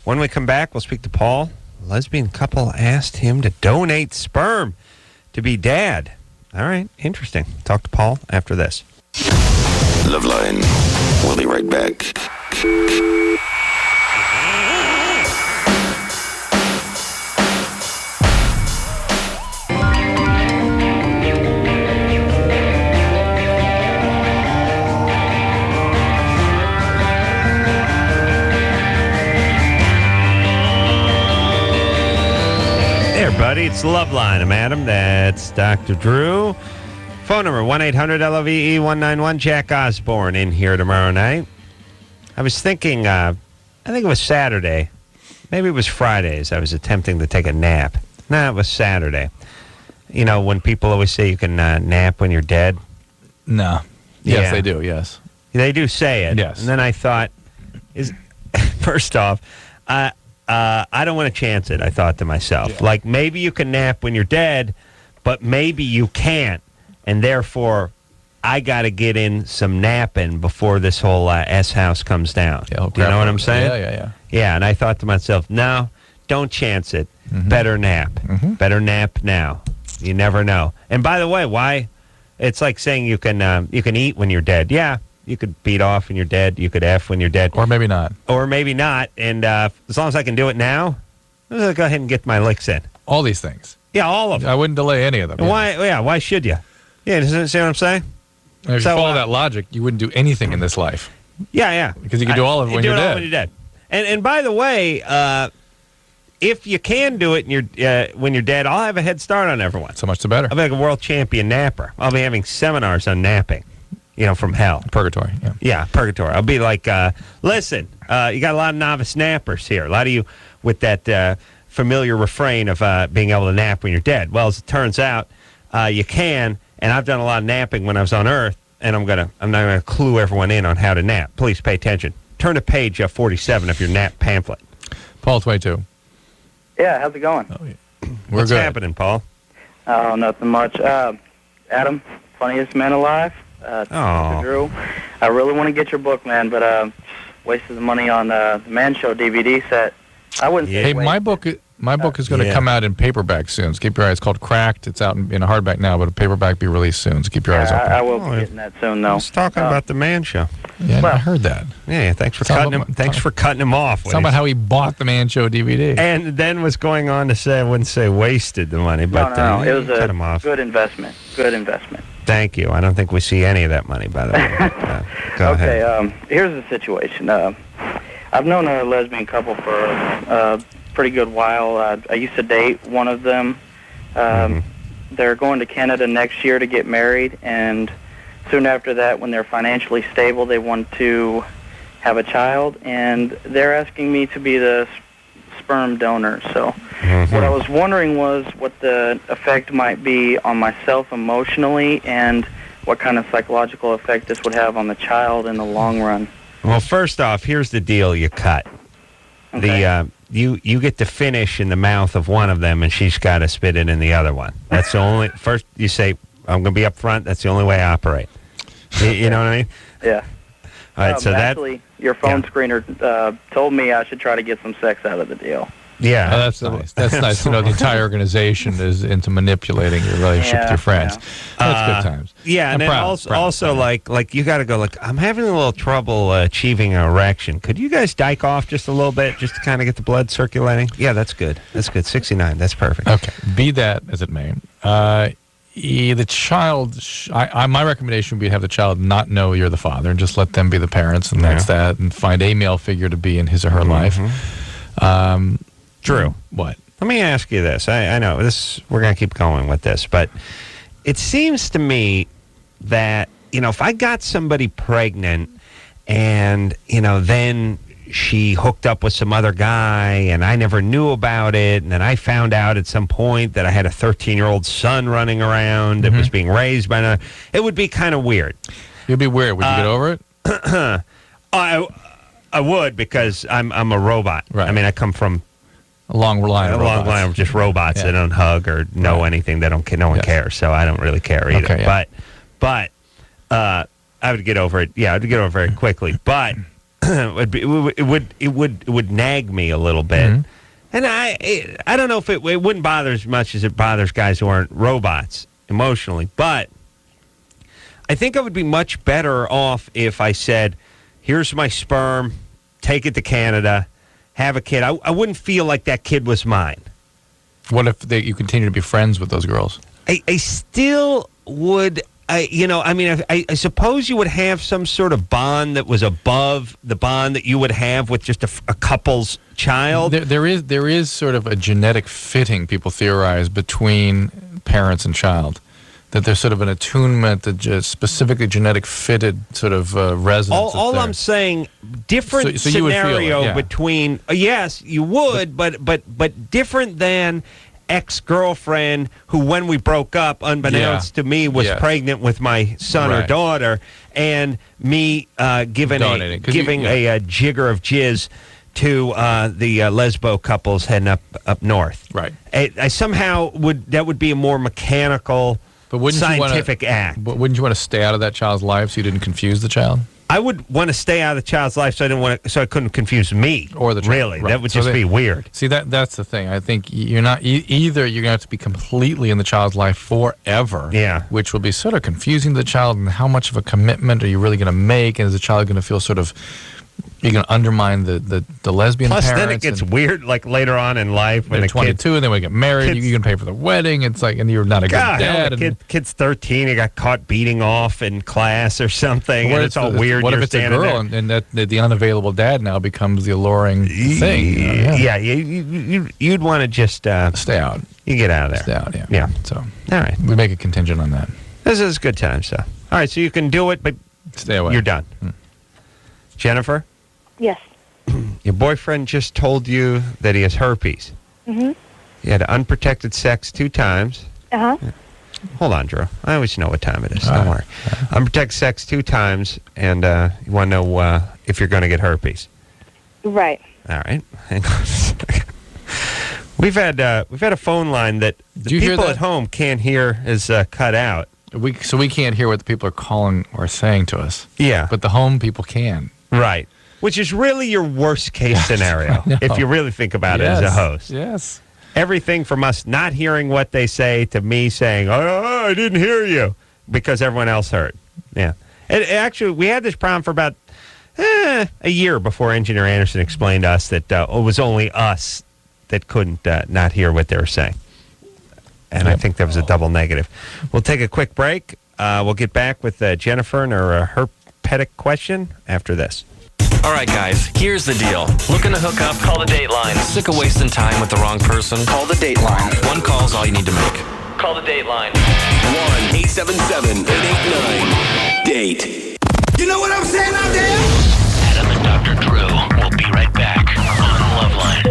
When we come back, we'll speak to Paul. A lesbian couple asked him to donate sperm to be dad. All right. Interesting. Talk to Paul after this. LoveLine. We'll be right back. Hey, everybody. It's LoveLine. I'm Adam. That's Dr. Drew. Phone number 1-800-LOVE-191. Jack Osborne in here tomorrow night. I was thinking, I think it was Saturday. Maybe it was Fridays. I was attempting to take a nap. No, it was Saturday. You know, when people always say you can nap when you're dead? No. Yes, they do, yes. They do say it. Yes. And then I thought, first off, I don't want to chance it, I thought to myself. Like, maybe you can nap when you're dead, but maybe you can't. And therefore, I got to get in some napping before this whole S-house comes down. Yeah, do you know what I'm saying? Yeah. Yeah, and I thought to myself, no, don't chance it. Better nap. Better nap now. You never know. And by the way, why? It's like saying you can eat when you're dead. Yeah, you could beat off when you're dead. You could F when you're dead. Or maybe not. And as long as I can do it now, I'm going to go ahead and get my licks in. All these things. Yeah, all of them. I wouldn't delay any of them. Why? Yeah, why should you? Yeah, see what I'm saying? If you follow that logic, you wouldn't do anything in this life. Yeah. Because you can do all of it when you're dead. When you're dead. And by the way, if you can do it when you're dead, I'll have a head start on everyone. So much the better. I'll be like a world champion napper. I'll be having seminars on napping, from hell. Purgatory, Yeah, purgatory. I'll be like, listen, you got a lot of novice nappers here. A lot of you with that familiar refrain of being able to nap when you're dead. Well, as it turns out, you can, and I've done a lot of napping when I was on Earth, and I'm not gonna clue everyone in on how to nap. Please pay attention. Turn to page 47 of your nap pamphlet. Paul 22. Yeah, how's it going? Oh, yeah. What's happening, Paul? Oh, nothing much. Adam, funniest man alive. Drew. I really want to get your book, man, but wasted the money on the Man Show DVD set. I wouldn't say. Hey, my book is going to come out in paperback soon. So keep your eyes. It's called Cracked. It's out in a hardback now, but a paperback be released soon. So keep your eyes open. I will be getting that soon, though. I was talking about the Man Show. Yeah, I heard that. Yeah, thanks for cutting him. Thanks for cutting him off. Talking about how he bought the Man Show DVD, and then was going on to say, I wouldn't say wasted the money, but no, it was cut him off. Good investment. Good investment. Thank you. I don't think we see any of that money, by the way. Go ahead. Here's the situation. I've known a lesbian couple for a pretty good while. I used to date one of them. They're going to Canada next year to get married, and soon after that, when they're financially stable, they want to have a child, and they're asking me to be the sperm donor. So what I was wondering was what the effect might be on myself emotionally, and what kind of psychological effect this would have on the child in the long run. Well, first off, here's the deal you cut. Okay. You get to finish in the mouth of one of them, and she's got to spit it in the other one. That's the only... First, you say, I'm going to be up front. That's the only way I operate. You know what I mean? Yeah. All right, so actually, your phone screener told me I should try to get some sex out of the deal. Yeah. Oh, that's nice. That's nice to know the entire organization is into manipulating your relationship with your friends. That's good times. Yeah, and then also like you got to go, like, I'm having a little trouble achieving an erection. Could you guys dyke off just a little bit just to kind of get the blood circulating? Yeah, that's good. That's good. 69. That's perfect. Okay. Be that as it may. The child, my recommendation would be to have the child not know you're the father and just let them be the parents, and that's that, and find a male figure to be in his or her life. Drew, what? Let me ask you this. I know this. We're going to keep going with this, but it seems to me that, if I got somebody pregnant and, then she hooked up with some other guy and I never knew about it, and then I found out at some point that I had a 13-year-old son running around that was being raised by another, it would be kind of weird. It'd be weird. Would you get over it? I would, because I'm a robot. Right. I mean, I come from a long line of just robots that don't hug or know anything. They don't. No one cares. So I don't really care either. Okay, But I would get over it. Yeah, I'd get over it very quickly. But it would nag me a little bit. And I don't know if it wouldn't bother as much as it bothers guys who aren't robots emotionally. But I think I would be much better off if I said, here's my sperm, take it to Canada, have a kid. I wouldn't feel like that kid was mine. What if you continue to be friends with those girls? I still would. I suppose you would have some sort of bond that was above the bond that you would have with just a couple's child. There is sort of a genetic fitting, people theorize, between parents and child. That there's sort of an attunement, that just specifically genetic fitted sort of resonance. All I'm saying, different so you would feel it, between. Yes, you would, but different than ex-girlfriend who, when we broke up, unbeknownst to me, was pregnant with my son or daughter, and me giving a jigger of jizz to the lesbo couples heading up north. Right. I somehow that would be a more mechanical, scientific act. But wouldn't you want to stay out of that child's life so you didn't confuse the child? I would want to stay out of the child's life so I couldn't confuse me or the child. Really, right. that would just be weird. See, that's the thing. I think you're not either. You're going to have to be completely in the child's life forever. Yeah, which will be sort of confusing to the child. And how much of a commitment are you really going to make? And is the child going to feel sort of you're going to undermine the lesbian Plus, parents? then it gets weird, like later on in life when they're 22 and then we get married. You can pay for the wedding. It's like, and you're not a good dad. Kid's 13. He got caught beating off in class or something, and it's all weird. What if it's a girl and that the unavailable dad now becomes the alluring thing? Yeah, you'd want to just stay out. You get out of there. Stay out. Yeah. Yeah. So, all right, we make a contingent on that. This is good times, so. All right, so you can do it, but stay away. You're done. Jennifer? Yes. Your boyfriend just told you that he has herpes. Mm-hmm. You had unprotected sex 2 times. Uh-huh. Yeah. Hold on, Drew. I always know what time it is. Don't worry. Unprotected sex 2 times, and you want to know if you're going to get herpes. Right. All right. Hang on a second. We've had a phone line that the people at home can't hear is cut out. So we can't hear what the people are calling or saying to us. Yeah. But the home people can. Right. Which is really your worst case scenario, if you really think about it as a host. Yes. Everything from us not hearing what they say to me saying, oh, I didn't hear you, because everyone else heard. Yeah. And actually, we had this problem for about a year before Engineer Anderson explained to us that it was only us that couldn't not hear what they were saying. And I think that was a double negative. We'll take a quick break. We'll get back with Jennifer and her herpetic question after this. All right, guys, here's the deal. Looking to hook up? Call the Dateline. Sick of wasting time with the wrong person? Call the Dateline. 1 call's all you need to make. Call the Dateline. 1-877-889-DATE. You know what I'm saying out there? Adam and Dr. Drew will be right back on LoveLine.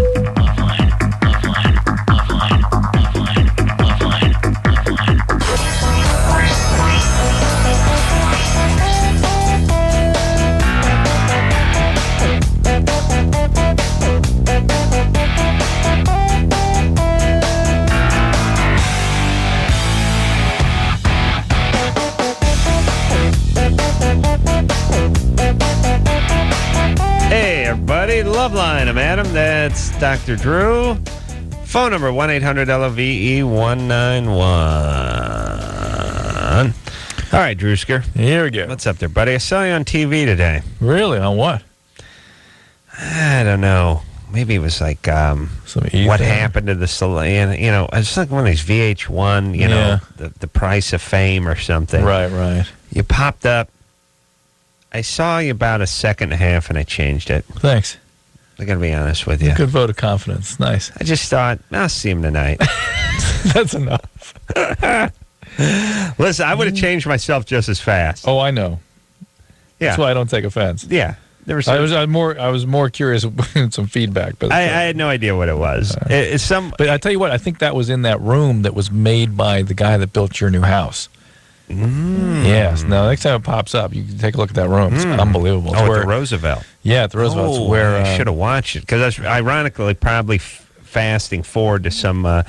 Hey, everybody. LoveLine. I'm Adam. That's Dr. Drew. Phone number 1-800-LOVE-191. All right, Drewsker. Here we go. What's up there, buddy? I saw you on TV today. Really? On what? I don't know. Maybe it was like what happened to the Salon. You know, it's like one of these VH1, you know, the price of fame or something. Right. You popped up. I saw you about a second and a half, and I changed it. Thanks. I got to be honest with you. Good vote of confidence. Nice. I just thought, I'll see him tonight. That's enough. Listen, I would have changed myself just as fast. Oh, I know. Yeah. That's why I don't take offense. Yeah. There was I was more curious with some feedback, but I had no idea what it was. But I tell you what, I think that was in that room that was made by the guy that built your new house. Yes. Now, next time it pops up, you can take a look at that room. It's unbelievable. It's at the Roosevelt. Yeah, at the Roosevelt. It's where I should have watched it, because that's ironically probably fasting forward to some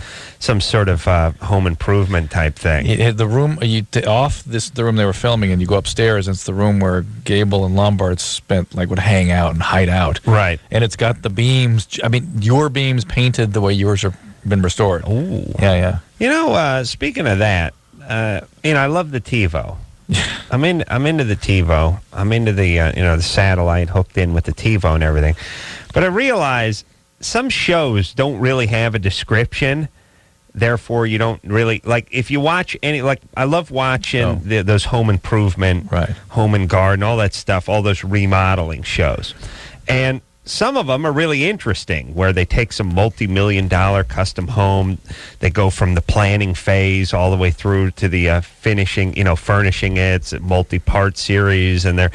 sort of home improvement type thing. The room the room they were filming, and you go upstairs, and it's the room where Gable and Lombard would hang out and hide out. Right. And it's got the beams. I mean, your beams painted the way yours have been restored. Ooh. Yeah. You know, speaking of that. I love the TiVo. I'm into the TiVo. I'm into the the satellite hooked in with the TiVo and everything. But I realize some shows don't really have a description. Therefore, you don't really if you watch I love watching those home improvement, home and garden, all that stuff, all those remodeling shows, and some of them are really interesting, where they take some multi-million-dollar custom home, they go from the planning phase all the way through to the finishing, furnishing it. It's a multi-part series, and they're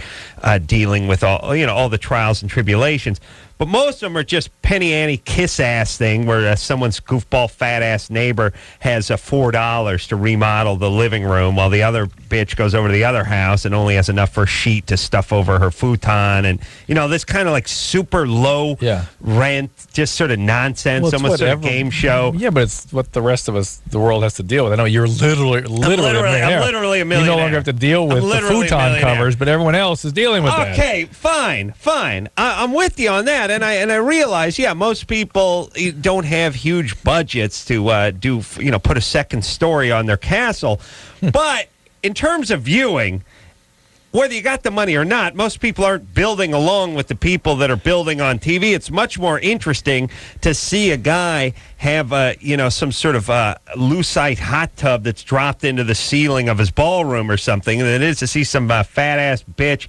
dealing with all the trials and tribulations. But most of them are just penny ante kiss ass thing where someone's goofball fat ass neighbor has $4 to remodel the living room while the other bitch goes over to the other house and only has enough for a sheet to stuff over her futon, and this kind of like super low rent, just sort of nonsense, Well, it's almost sort of whatever. game show. Yeah, but it's what the rest of us, the world, has to deal with. I know you're literally a millionaire. I'm literally a You millionaire. no longer have to deal with the literally a futon millionaire. covers, but everyone else is dealing with that. Okay, fine. I'm with you on that, and I realize, most people don't have huge budgets to put a second story on their castle, but in terms of viewing, whether you got the money or not, most people aren't building along with the people that are building on TV. It's much more interesting to see a guy have some sort of lucite hot tub that's dropped into the ceiling of his ballroom or something than it is to see some fat ass bitch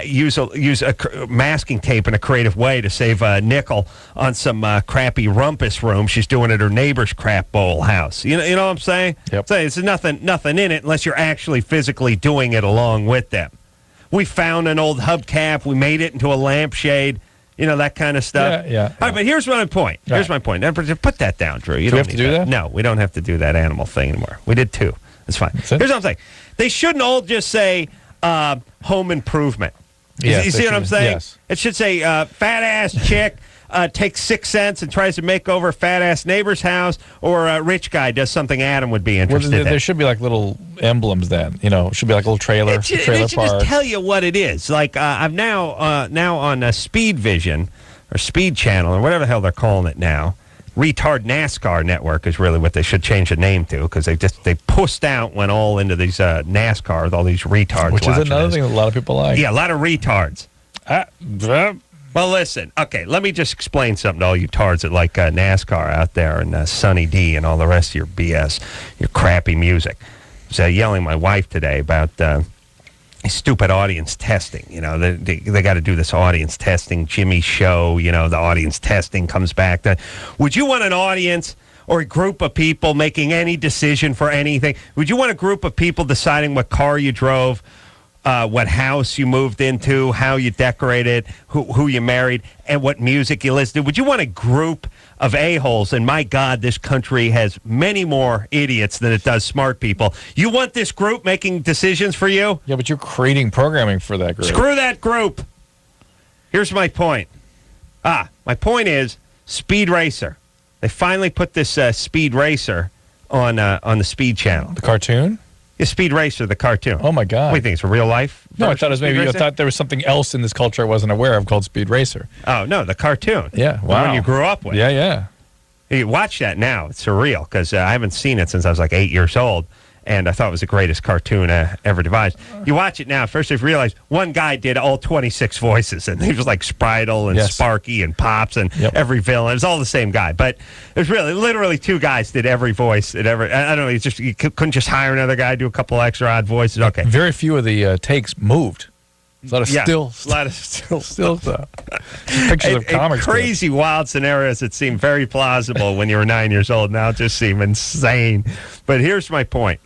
use a masking tape in a creative way to save a nickel on some crappy rumpus room she's doing at her neighbor's crap bowl house. You know what I'm saying? Yep. So it's nothing in it unless you're actually physically doing it along with them. We found an old hubcap. We made it into a lampshade. That kind of stuff. Yeah. All right, but here's my point. Here's my point. Put that down, Drew. You Do we have to do that? No, we don't have to do that animal thing anymore. We did 2. It's fine. Here's what I'm saying. They shouldn't all just say home improvement. Yes, you see what I'm saying? Yes. It should say fat-ass chick takes 6 cents and tries to make over fat-ass neighbor's house, or a rich guy does something Adam would be interested in. There should be like little emblems then. It should be like a little trailer They should park. just tell you what it is. Like I'm now on Speed Vision or Speed Channel or whatever the hell they're calling it now. Retard NASCAR Network is really what they should change the name to, because they pushed out, went all into these NASCAR with all these retards. Which is another thing that a lot of people like. Yeah, a lot of retards. Well, listen. Okay, let me just explain something to all you tards that like NASCAR out there and Sunny D and all the rest of your BS, your crappy music. I was yelling at my wife today about stupid audience testing. They got to do this audience testing. Jimmy's show, the audience testing comes back. Would you want an audience or a group of people making any decision for anything? Would you want a group of people deciding what car you drove, what house you moved into, how you decorated, who you married, and what music you listened to? Would you want a group of a-holes? And my God, this country has many more idiots than it does smart people. You want this group making decisions for you? Yeah, but you're creating programming for that group. Screw that group. Here's my point. My point is Speed Racer. They finally put this Speed Racer on the Speed Channel. The cartoon? Yeah, Speed Racer, the cartoon. Oh, my God. What do you think? It's a real life? No, I thought it was I thought there was something else in this culture I wasn't aware of called Speed Racer. Oh, no, the cartoon. Yeah, The wow. one you grew up with. Yeah. You watch that now. It's surreal, because I haven't seen it since I was like 8 years old, and I thought it was the greatest cartoon ever devised. You watch it now, first you realize one guy did all 26 voices, and he was like Spritle and Sparky and Pops and every villain. It was all the same guy, but there's literally 2 guys did every voice. I don't know, you couldn't just hire another guy, do a couple extra odd voices. Okay. Very few of the takes moved. A lot of still stuff. Pictures of comics. Crazy, wild scenarios that seem very plausible when you were 9 years old now just seem insane. But here's my point.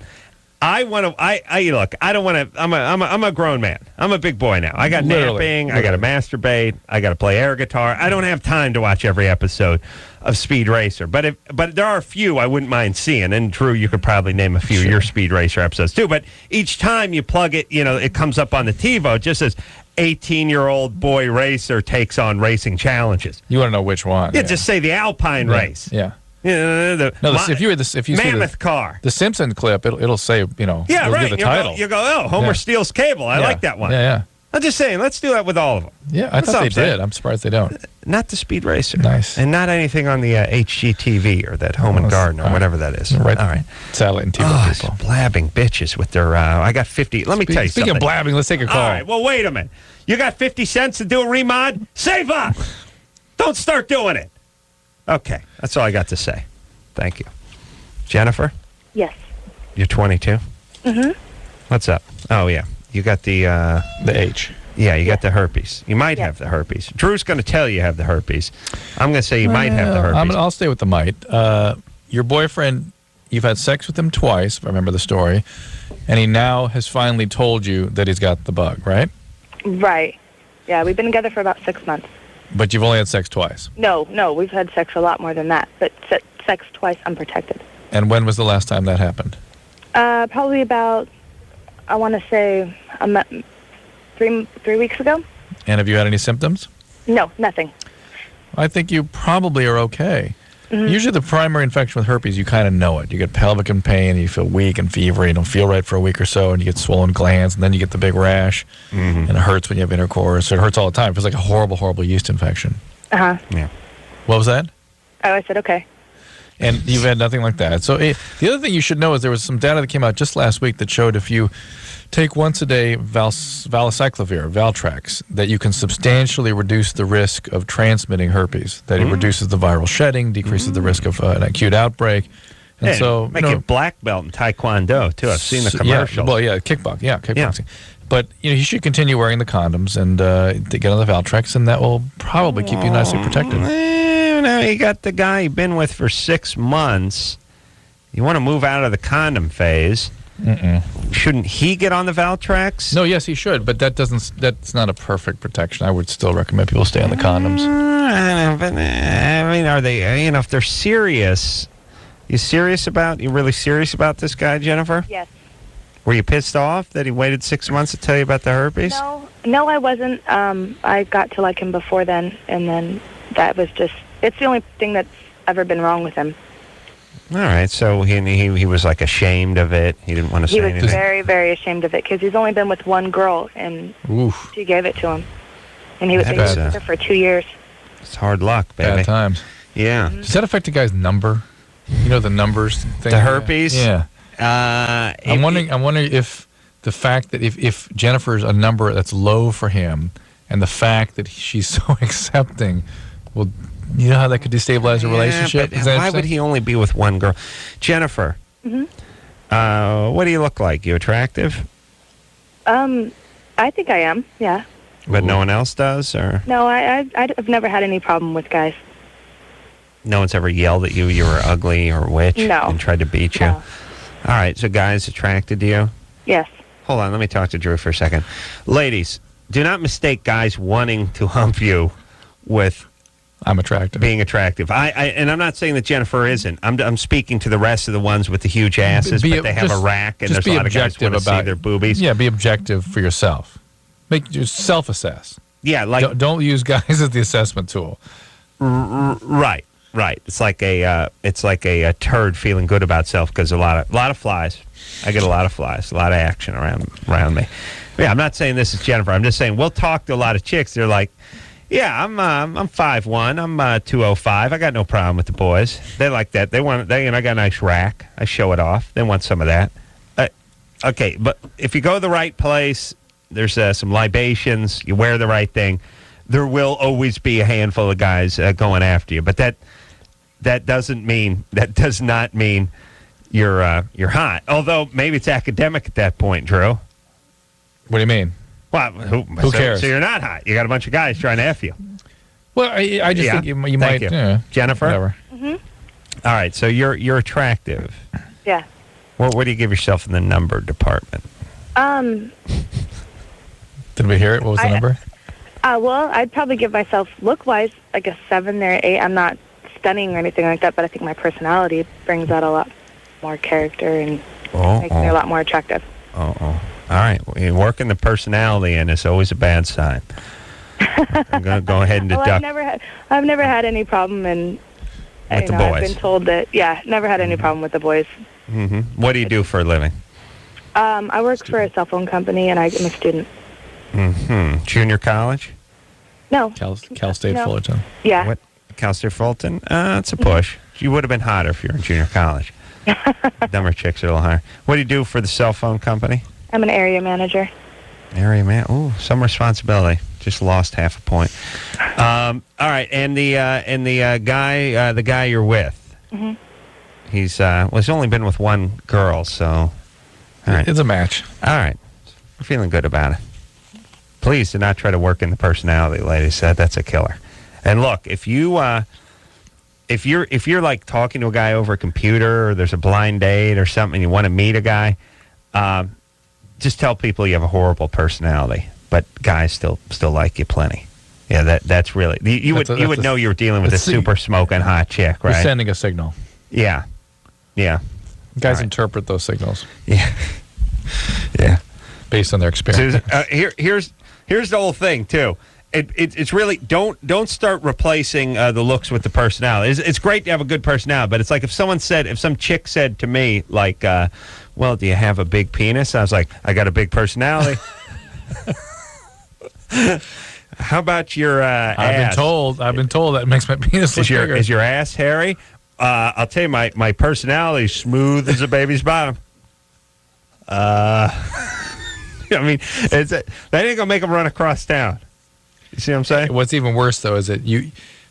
I don't want to. I'm a grown man. I'm a big boy now. I got napping. I got to masturbate. I got to play air guitar. I don't have time to watch every episode of Speed Racer. But there are a few I wouldn't mind seeing. And Drew, you could probably name a few of your Speed Racer episodes too. But each time you plug it, it comes up on the TiVo. It just says 18-year-old boy racer takes on racing challenges. You want to know which one? Yeah, just say the Alpine race. Yeah. If you see Mammoth car. The Simpson clip, it'll say, Yeah, it'll right. give the title. You go, Homer steals cable. I like that one. Yeah. I'm just saying, let's do that with all of them. Yeah, I thought they did. I'm surprised they don't. Not the Speed Racer. Nice. And not anything on the HGTV or that Home and Garden or whatever that is. Right. All right. Satellite and TV people. Blabbing bitches with their, I got 50. Let me tell you something. Speaking of blabbing, let's take a call. All right, well, wait a minute. You got 50 cents to do a remod? Save up. Don't start doing it. Okay, that's all I got to say. Thank you. Jennifer? Yes. You're 22? Mm-hmm. What's up? Oh, yeah. You got the H. Yeah, you got the herpes. You might have the herpes. Drew's going to tell you have the herpes. I'm going to say you might have the herpes. I'll stay with the might. Your boyfriend, you've had sex with him twice, if I remember the story, and he now has finally told you that he's got the bug, right? Right. Yeah, we've been together for about 6 months. But you've only had sex twice. No, we've had sex a lot more than that, but sex twice unprotected. And when was the last time that happened? Probably about, I want to say, 3 weeks ago. And have you had any symptoms? No, nothing. I think you probably are okay. Mm-hmm. Usually the primary infection with herpes, you kind of know it. You get pelvic in pain, you feel weak and fevery, you don't feel right for a week or so, and you get swollen glands, and then you get the big rash, and it hurts when you have intercourse. It hurts all the time. It feels like a horrible, horrible yeast infection. Uh-huh. Yeah. What was that? Oh, I said okay. And you've had nothing like that. So the other thing you should know is there was some data that came out just last week that showed if you take once a day valacyclovir, Valtrex, that you can substantially reduce the risk of transmitting herpes. That it reduces the viral shedding, decreases the risk of an acute outbreak. And so make you a black belt in Taekwondo too. I've seen the commercials. Kickboxing. Yeah. But you should continue wearing the condoms and to get on the Valtrex, and that will probably keep you nicely protected. Now you got the guy you've been with for 6 months. You want to move out of the condom phase. Shouldn't he get on the Valtrex? No, yes, he should, but that's not a perfect protection. I would still recommend people stay on the condoms. I mean, are they, if they're serious, you really serious about this guy, Jennifer? Yes. Were you pissed off that he waited 6 months to tell you about the herpes? No, I wasn't. I got to like him before then, and then that was just, it's the only thing that's ever been wrong with him. All right, so he was like ashamed of it. He didn't want to say anything. He was very, very ashamed of it because he's only been with one girl, and she gave it to him. And he was with her for 2 years. It's hard luck, baby. Bad times. Yeah. Does that affect a guy's number? You know the numbers thing? The herpes? Yeah. I'm wondering if the fact that if Jennifer's a number that's low for him, and the fact that she's so accepting, will, you know how that could destabilize a relationship? But why would he only be with one girl? Jennifer, what do you look like? You attractive? I think I am, yeah. But no one else does, or? No, I've never had any problem with guys. No one's ever yelled at you were ugly or a witch and tried to beat you? No. All right, so guys attracted to you? Yes. Hold on, let me talk to Drew for a second. Ladies, do not mistake guys wanting to hump you with I'm attractive. Being attractive. And I'm not saying that Jennifer isn't. I'm speaking to the rest of the ones with the huge asses, but they have a rack, and there's a lot of guys who want to see their boobies. Yeah, be objective for yourself. Just self-assess. Yeah, like don't use guys as the assessment tool. Right. It's like a turd feeling good about self because a lot of flies. I get a lot of flies, a lot of action around me. Yeah, I'm not saying this is Jennifer. I'm just saying we'll talk to a lot of chicks. They're like, yeah, I'm 5'1", I'm 205. I got no problem with the boys. They like that. I got a nice rack. I show it off. They want some of that. Okay, but if you go to the right place, there's some libations. You wear the right thing. There will always be a handful of guys going after you. But that does not mean you're hot. Although maybe it's academic at that point, Drew. What do you mean? Well, who cares? So you're not hot. You got a bunch of guys trying to F you. Well, I just think you might. You. Jennifer? Whatever. All right, so you're attractive. Yeah. What do you give yourself in the number department? Did we hear it? What was the number? Well, I'd probably give myself, look-wise, like a 7 or 8. I'm not stunning or anything like that, but I think my personality brings out a lot more character and makes me a lot more attractive. All right, working the personality in is always a bad sign. I'm going to go ahead and deduct. I've never had any problem, and with the boys. I've been told that. Yeah, never had any problem with the boys. Mm-hmm. What do you do for a living? I work for a cell phone company, and I'm a student. Mm-hmm. Junior college? No. Cal State Fullerton. Yeah. What? Cal State Fullerton? It's a push. You would have been hotter if you were in junior college. Dumber chicks are a little higher. What do you do for the cell phone company? I'm an area manager. Area man. Ooh, some responsibility. Just lost half a point. All right, and the guy you're with. Mm-hmm. He's only been with one girl, so. All right. It's a match. All right, we're feeling good about it. Please do not try to work in the personality, ladies. That's a killer. And look, if you're like talking to a guy over a computer, or there's a blind date or something, and you want to meet a guy, just tell people you have a horrible personality, but guys still like you plenty. Yeah, that's really you would know you were dealing with a super smoking hot chick, right? You're sending a signal. Yeah. Guys interpret those signals. Yeah. Based on their experience. So, here's the whole thing too. It's really don't start replacing the looks with the personality. It's great to have a good personality, but it's like if some chick said to me like, "Well, do you have a big penis?" I was like, "I got a big personality." How about your ass? I've been told that makes my penis look bigger. Is your ass hairy? I'll tell you, my personality is smooth as a baby's bottom. I mean, that ain't gonna make them run across town. You see what I'm saying? What's even worse, though, is that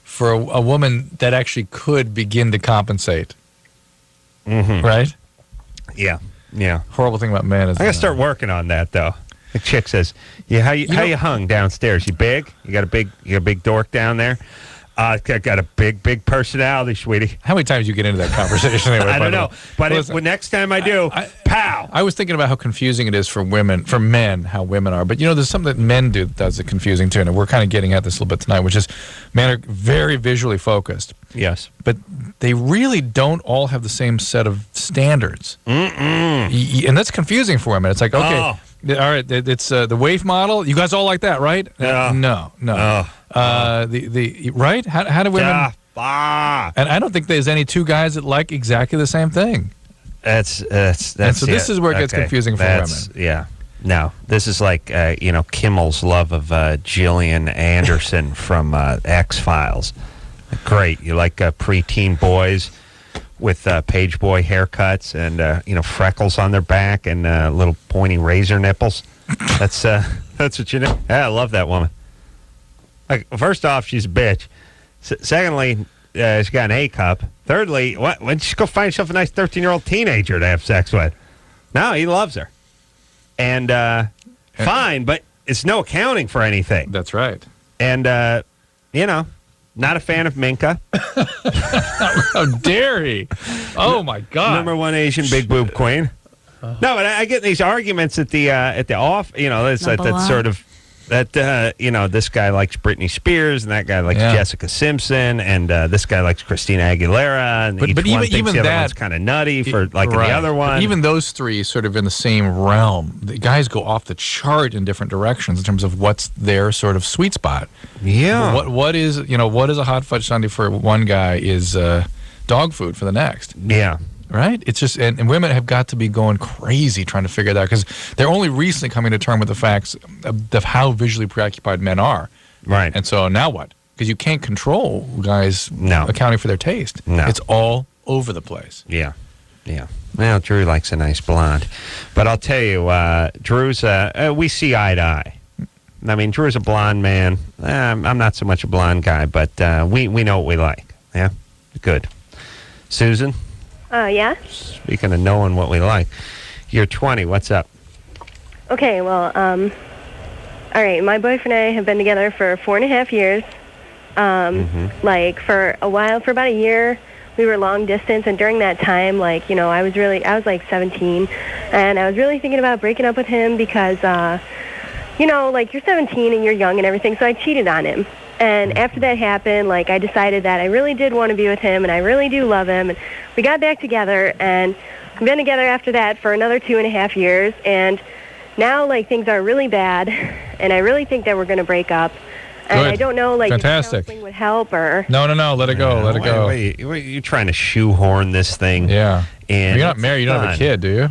for a woman that actually could begin to compensate, right? Yeah. Horrible thing about men is I gotta start working on that, though. The chick says, "Yeah, how you hung downstairs? You big? You got a big dork down there?" I got a big personality, sweetie. How many times you get into that conversation anyway? I don't know, but next time I do, pow! I was thinking about how confusing it is for men, how women are. But there's something that men do that's confusing too, and we're kind of getting at this a little bit tonight, which is men are very visually focused. Yes, but they really don't all have the same set of standards, and that's confusing for women. It's like, okay. Oh. All right, it's the wave model. You guys all like that, right? No. Right? How do women? And I don't think there's any two guys that like exactly the same thing. That's so this is where it gets confusing for women. Yeah. No, this is like Kimmel's love of Gillian Anderson from X-Files. Great. You like preteen boys with page boy haircuts and freckles on their back and little pointy razor nipples. That's what you know. Yeah, I love that woman. Like, first off, she's a bitch. Secondly, she's got an A cup. Thirdly, why don't you go find yourself a nice 13-year-old teenager to have sex with? No, he loves her. And fine, but it's no accounting for anything. That's right. And not a fan of Minka. How dare he? Oh my God! Number one Asian big boob queen. No, but I get these arguments at the off. That's sort of that. This guy likes Britney Spears, and that guy likes Jessica Simpson, and this guy likes Christina Aguilera, and each one thinks the other one's kind of nutty for liking the other one. But even those three sort of in the same realm. The guys go off the chart in different directions in terms of what's their sort of sweet spot. Yeah. What is a hot fudge sundae for one guy is dog food for the next. Yeah. Right? It's just, and women have got to be going crazy trying to figure that out because they're only recently coming to terms with the facts of how visually preoccupied men are. Right. And so now what? Because you can't control guys accounting for their taste. No. It's all over the place. Yeah. Well, Drew likes a nice blonde. But I'll tell you, Drew's, we see eye to eye. I mean, Drew's a blonde man. I'm not so much a blonde guy, but we know what we like. Yeah? Good. Susan? Yeah? Speaking of knowing what we like, you're 20. What's up? Okay, well, all right, my boyfriend and I have been together for 4.5 years. Like, for a while, for about a year, we were long distance, and during that time, I was like 17, and I was really thinking about breaking up with him because, you're 17 and you're young and everything, so I cheated on him. And after that happened, I decided that I really did want to be with him, and I really do love him. And we got back together, and we've been together after that for another 2.5 years. And now, things are really bad, and I really think that we're going to break up. And Good. I don't know, if Fantastic. counseling would help or... No, let it go, let it go. You're trying to shoehorn this thing. Yeah. And you're not married, you don't have a kid, do you?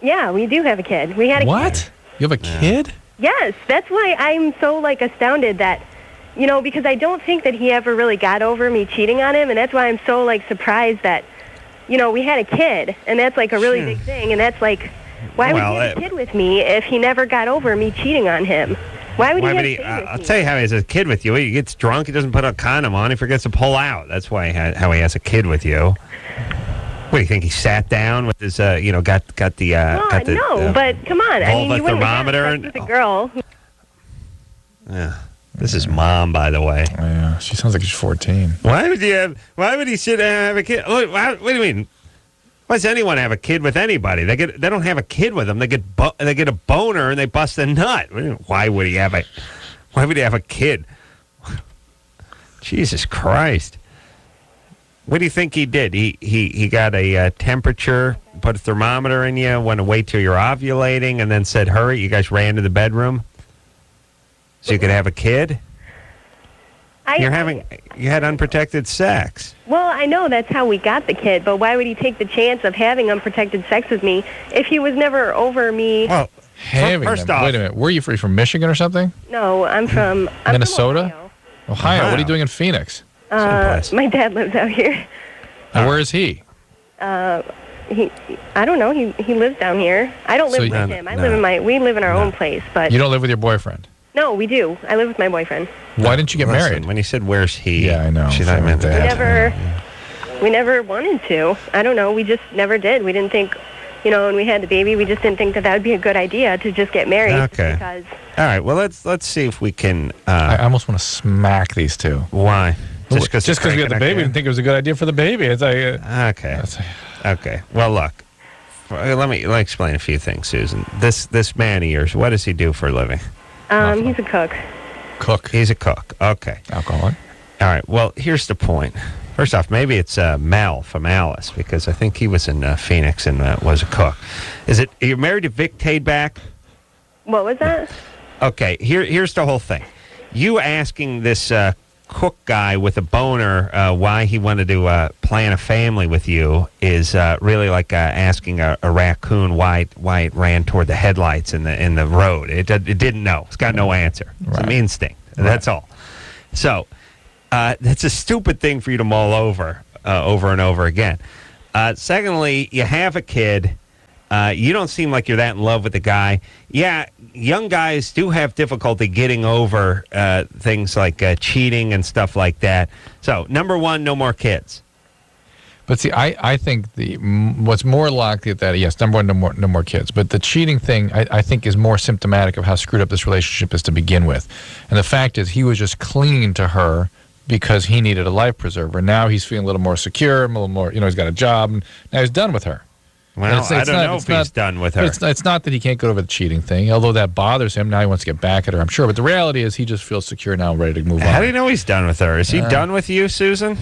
Yeah, we do have a kid. We had a kid. What? You have a kid? Yes, that's why I'm so, astounded that... because I don't think that he ever really got over me cheating on him, and that's why I'm so, surprised that, we had a kid, and that's, a really big thing, and that's, why would he have a kid with me if he never got over me cheating on him? Why would he I'll tell you how he has a kid with you. He gets drunk, he doesn't put a condom on, he forgets to pull out. That's why how he has a kid with you. What do you think? He sat down with his, got the... No, but come on. I mean, you wouldn't have sex with a girl. Yeah. This is Mom, by the way. Oh, yeah, she sounds like she's 14. Why would he sit and have a kid? What do you mean? Why does anyone have a kid with anybody? They don't have a kid with them. They get a boner and they bust a nut. Why would he have a kid? Jesus Christ. What do you think he did? He got a temperature, put a thermometer in you, went to wait till you're ovulating, and then said, hurry, you guys ran to the bedroom so you could have a kid? You had unprotected sex. Well, I know that's how we got the kid, but why would he take the chance of having unprotected sex with me if he was never over me? Well, first off, wait a minute. Were you from Michigan or something? No, I'm from Minnesota? Ohio. Ohio. What are you doing in Phoenix? My dad lives out here. And where is he? I don't know. He lives down here. I don't live with him. We live in our own place, but you don't live with your boyfriend? No, we do. I live with my boyfriend. Why didn't you get married? When he said, where's he? Yeah, I know. We never wanted to. I don't know. We just never did. We didn't think, when we had the baby, we just didn't think that would be a good idea to just get married. Okay. Because all right. Well, let's see if we can. I almost want to smack these two. Why? Just because we had the baby, we didn't think it was a good idea for the baby. It's like okay. Well, look. Let me explain a few things, Susan. This man of yours, what does he do for a living? He's a cook. Cook. He's a cook. Okay. Alcoholic. All right. Well, here's the point. First off, maybe it's Mel from Alice, because I think he was in Phoenix and was a cook. Are you married to Vic Tadeback? What was that? Okay. Here's the whole thing. You asking this cook guy with a boner why he wanted to plan a family with you is really like asking a raccoon why it ran toward the headlights in the road. It didn't know. It's got no answer. It's an instinct. That's all. So that's a stupid thing for you to mull over and over again. Secondly, you have a kid. You don't seem like you're that in love with the guy. Yeah, young guys do have difficulty getting over things like cheating and stuff like that. So, number one, no more kids. But see, I think what's more likely that, yes, number one, no more kids. But the cheating thing, I think, is more symptomatic of how screwed up this relationship is to begin with. And the fact is, he was just clinging to her because he needed a life preserver. Now he's feeling a little more secure, a little more, he's got a job, and now he's done with her. Well, I don't know if he's done with her. It's not that he can't get over the cheating thing, although that bothers him. Now he wants to get back at her, I'm sure. But the reality is he just feels secure now, ready to move on. How do you know he's done with her? Is he done with you, Susan?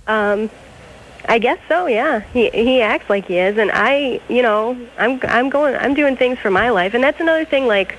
I guess so, yeah. He acts like he is, and I'm doing things for my life. And that's another thing, like,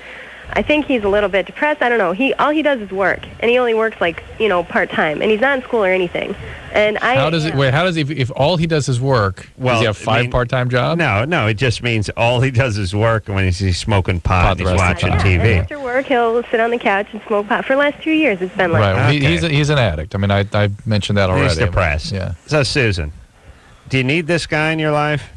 I think he's a little bit depressed. I don't know. All he does is work, and he only works part-time, and he's not in school or anything. And how does he, if all he does is work, does he have 5 part-time jobs? No, it just means all he does is work when he's smoking pot and he's watching TV. And after work, he'll sit on the couch and smoke pot. For the last 2 years, it's been like that. Right, he's an addict. I mean, I mentioned that already. He's depressed. Yeah. So, Susan, do you need this guy in your life?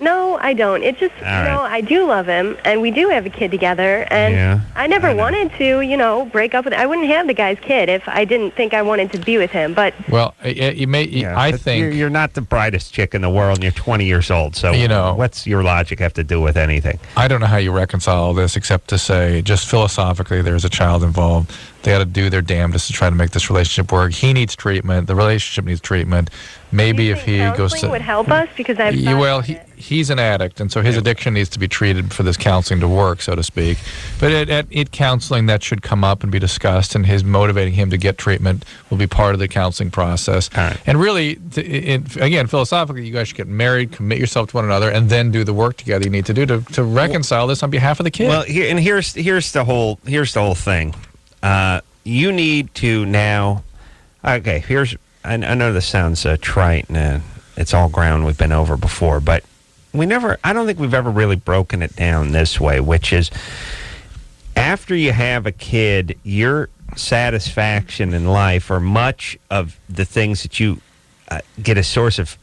No, I don't. It just, I do love him, and we do have a kid together, and I never wanted to, break up with him. I wouldn't have the guy's kid if I didn't think I wanted to be with him, but... Well, I think... You're not the brightest chick in the world, and you're 20 years old, so what's your logic have to do with anything? I don't know how you reconcile all this, except to say, just philosophically, there's a child involved. They got to do their damnedest to try to make this relationship work. He needs treatment. The relationship needs treatment. Maybe if he goes to... would help us, because I've... He's an addict, and so his addiction needs to be treated for this counseling to work, so to speak. But at counseling, that should come up and be discussed, and his motivating him to get treatment will be part of the counseling process. Right. And really, again, philosophically, you guys should get married, commit yourself to one another, and then do the work together you need to do to reconcile this on behalf of the kid. Well, here's the whole thing. You need to now... Okay, I know this sounds trite, and it's all ground we've been over before, but I don't think we've ever really broken it down this way, which is after you have a kid, your satisfaction in life, or much of the things that you get a source of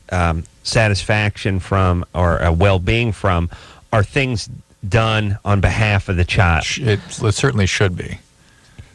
satisfaction from or a well-being from, are things done on behalf of the child. It certainly should be.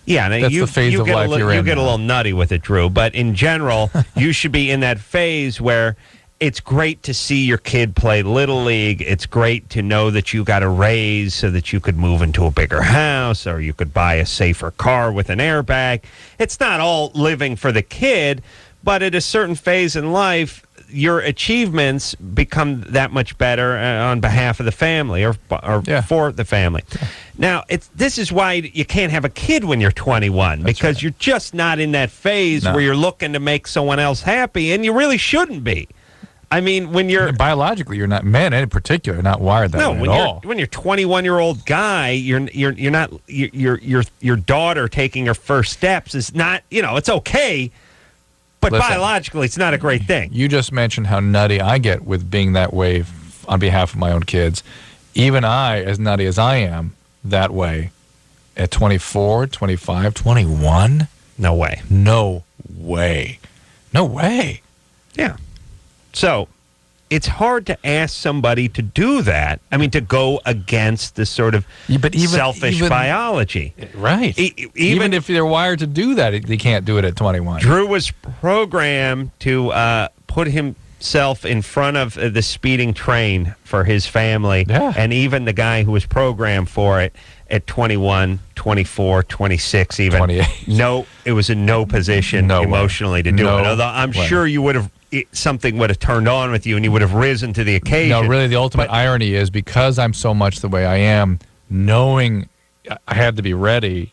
Yeah, that's the phase of life you're in. You get a little nutty with it, Drew, but in general, you should be in that phase where it's great to see your kid play Little League. It's great to know that you got a raise so that you could move into a bigger house, or you could buy a safer car with an airbag. It's not all living for the kid, but at a certain phase in life, your achievements become that much better on behalf of the family or for the family. Now, this is why you can't have a kid when you're 21, because you're just not in that phase where you're looking to make someone else happy, and you really shouldn't be. I mean, when you're biologically, you're not, men in particular, are not wired that way at all. When you're 21-year-old guy, you're not your daughter taking her first steps is not, it's okay. But listen, biologically, it's not a great thing. You just mentioned how nutty I get with being that way on behalf of my own kids. Even I, as nutty as I am, that way at 24, 25, 21. No way. No way. No way. Yeah. So it's hard to ask somebody to do that. I mean, to go against the sort of selfish biology. Right. Even if they're wired to do that, they can't do it at 21. Drew was programmed to put himself in front of the speeding train for his family. Yeah. And even the guy who was programmed for it at 21, 24, 26 even. 28. No, it was in no position emotionally to do it. Although I'm sure you would have... something would have turned on with you and you would have risen to the occasion. No, really, the ultimate irony is because I'm so much the way I am, knowing I had to be ready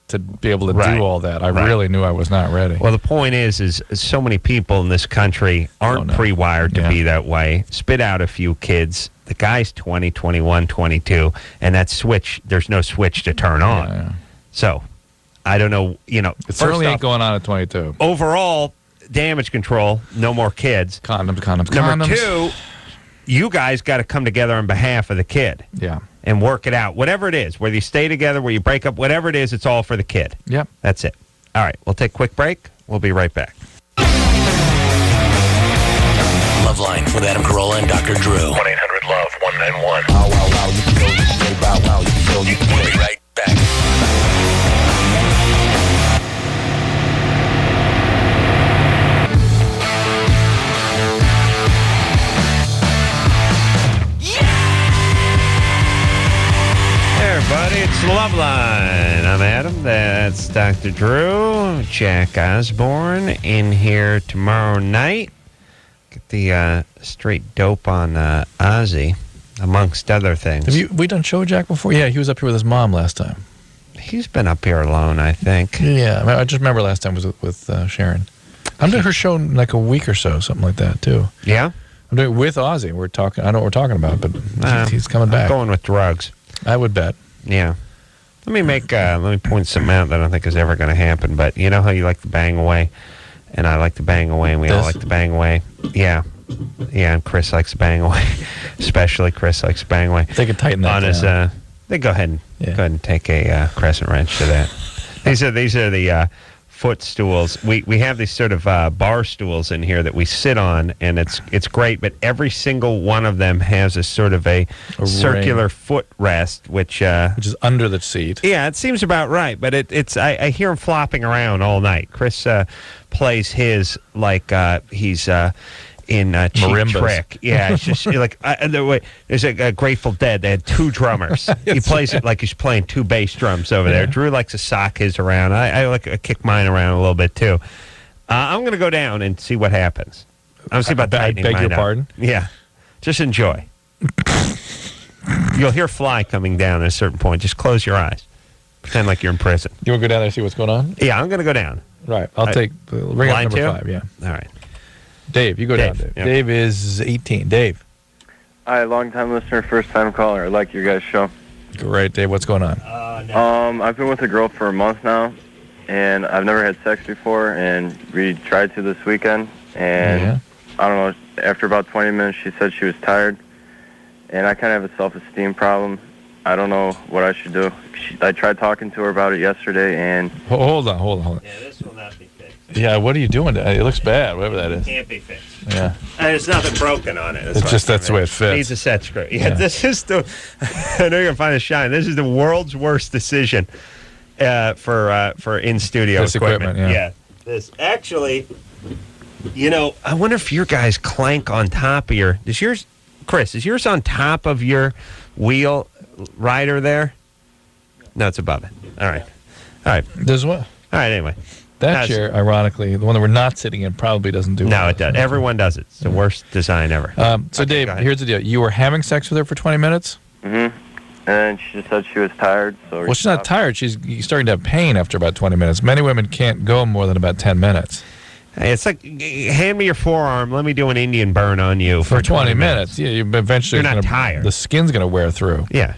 to be able to do all that, I really knew I was not ready. Well, the point is so many people in this country aren't pre-wired to be that way. Spit out a few kids. The guy's 20, 21, 22, and that switch, there's no switch to turn on. Yeah. So, I don't know, It certainly ain't going on at 22. Overall, damage control, no more kids. Condoms. Number two, you guys got to come together on behalf of the kid. Yeah. And work it out. Whatever it is, whether you stay together, where you break up, whatever it is, it's all for the kid. Yep. That's it. All right, we'll take a quick break. We'll be right back. LoveLine with Adam Carolla and Dr. Drew. 1-800-LOVE-191. We'll be right back. Everybody, it's LoveLine. I'm Adam. That's Dr. Drew. Jack Osborne in here tomorrow night. Get the straight dope on Ozzy, amongst other things. Have we done Show Jack before? Yeah, he was up here with his mom last time. He's been up here alone, I think. Yeah, I just remember last time was with Sharon. I'm doing her show in like a week or so, something like that, too. Yeah? I'm doing it with Ozzy. We're talking. I know what we're talking about, but he's coming back. I'm going with drugs. I would bet. Yeah. Let me point something out that I don't think is ever going to happen, but you know how you like to bang away, and I like to bang away, and we all like to bang away? Yeah. Yeah, and Chris likes to bang away. Especially Chris likes to bang away. They could tighten that down. They go ahead and take a crescent wrench to that. These are the footstools. We have these sort of bar stools in here that we sit on, and it's great. But every single one of them has a sort of a circular footrest, which is under the seat. Yeah, it seems about right. But I hear him flopping around all night. Chris plays his like he's in Cheap Trick. Yeah, it's just like there's a Grateful Dead. They had two drummers. He plays it like he's playing two bass drums over there. Drew likes to sock his around. I like to kick mine around a little bit too. I'm going to go down and see what happens. I'm see about tightening mine up. I beg your pardon? Yeah, just enjoy. You'll hear fly coming down at a certain point. Just close your eyes. Pretend like you're in prison. You want to go down there and see what's going on? Yeah, I'm going to go down. Right. I'll take ring up number 5. Yeah. All right. Dave, you go down, Dave. Yep. Dave is 18. Dave. Hi, long-time listener, first-time caller. I like your guys' show. Great, Dave. What's going on? I've been with a girl for a month now, and I've never had sex before, and we tried to this weekend, and I don't know, after about 20 minutes, she said she was tired, and I kind of have a self-esteem problem. I don't know what I should do. I tried talking to her about it yesterday, and... Hold on. Yeah, this will not be fixed. Yeah, what are you doing? It looks bad, whatever that is. It can't be fixed. Yeah. There's nothing broken on it. That's the way it fits. It needs a set screw. Yeah, this is the... I know you're going to find a shine. This is the world's worst decision for in-studio equipment. Yeah. This actually... I wonder if your guys clank on top of your... Chris, is yours on top of your wheel rider there? No, it's above it. All right. Does what? All right, anyway. That chair, ironically, the one that we're not sitting in, probably doesn't do No, well. it does. Everyone does it. It's the worst design ever. So, Dave, here's the deal. You were having sex with her for 20 minutes? Mm-hmm. And she just said she was tired. So Well, she's not tired. She's starting to have pain after about 20 minutes. Many women can't go more than about 10 minutes. Hey, it's like, hand me your forearm. Let me do an Indian burn on you For 20 minutes. Yeah, you eventually You're not tired. The skin's going to wear through. Yeah.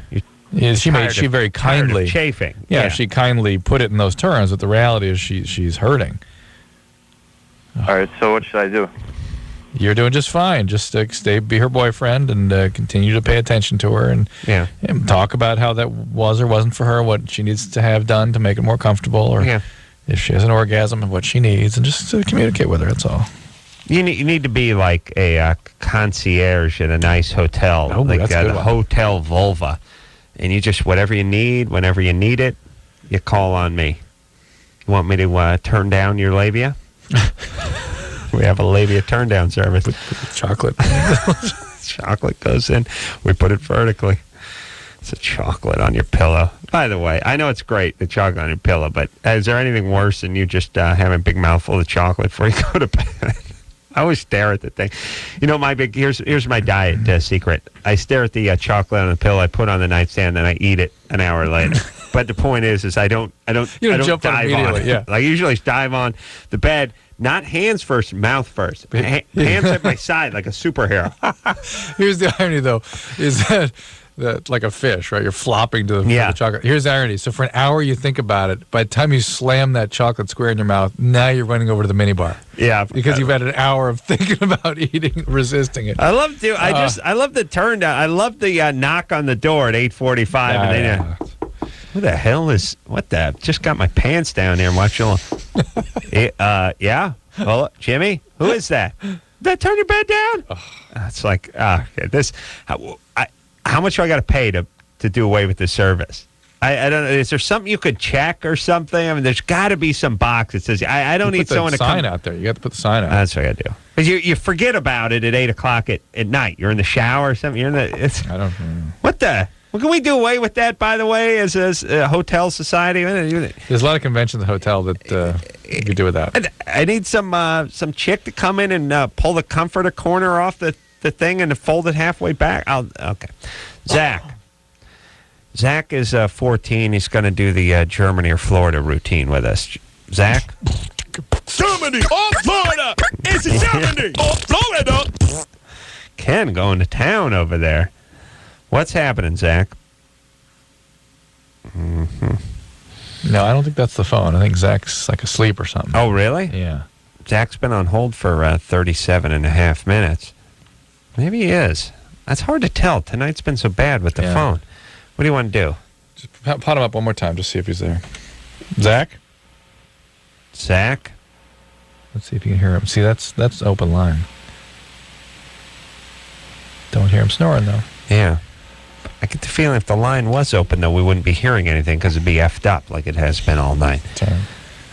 She very kindly chafing. Yeah, she kindly put it in those terms, but the reality is she's hurting. All right, so what should I do? You're doing just fine. Just be her boyfriend and continue to pay attention to her and talk about how that was or wasn't for her, what she needs to have done to make it more comfortable, or if she has an orgasm and what she needs, and just communicate with her. That's all. You need to be like a concierge at a nice hotel, like that's a good the one. Hotel Vulva, and you just whatever you need, whenever you need it, you call on me. You want me to turn down your labia? We have a labia turn down service. With chocolate. Chocolate goes in. We put it vertically. It's a chocolate on your pillow. By the way, I know it's great, the chocolate on your pillow, but is there anything worse than you just having a big mouthful of chocolate before you go to bed? I always stare at the thing. You know, here's my diet secret. I stare at the chocolate on the pillow. I put it on the nightstand, and I eat it an hour later. But the point is I don't jump on dive it on immediately, it. yeah. I usually dive on the bed, not hands first, mouth first. Hands at my side like a superhero. Here's the irony, though, is that like a fish, right? You're flopping to the chocolate. Here's the irony. So for an hour you think about it. By the time you slam that chocolate square in your mouth, now you're running over to the minibar. Yeah, because you've had an hour of thinking about eating, resisting it. I love the turn down. I love the knock on the door at 8:45, and then who the hell is just got my pants down there and watching. Yeah. Well, Jimmy, who is that? That turn your bed down? It's like how much do I got to pay to do away with this service? I don't know. Is there something you could check or something? I mean, there's got to be some box that says I don't need someone to come. Sign out there. You have to put the sign out. That's what I do. Because you forget about it at 8 o'clock at night. You're in the shower or something. I don't know. What the? Well, can we do away with that, by the way, as a hotel society? There's a lot of conventions at the hotel that you could do with that. I need some chick to come in and pull the comforter corner off the thing and to fold it halfway back. Okay. Zach is 14. He's going to do the Germany or Florida routine with us. Zach? Germany or Florida? Is it Germany or Florida? Ken going to town over there. What's happening, Zach? Mm-hmm. No, I don't think that's the phone. I think Zach's like asleep or something. Oh, really? Yeah. Zach's been on hold for 37 and a half minutes. Maybe he is. That's hard to tell. Tonight's been so bad with the phone. What do you want to do? Just pot him up one more time, just see if he's there. Zach? Zach? Let's see if you can hear him. See, that's open line. Don't hear him snoring, though. Yeah. I get the feeling if the line was open, though, we wouldn't be hearing anything because it'd be effed up like it has been all night. Sorry. All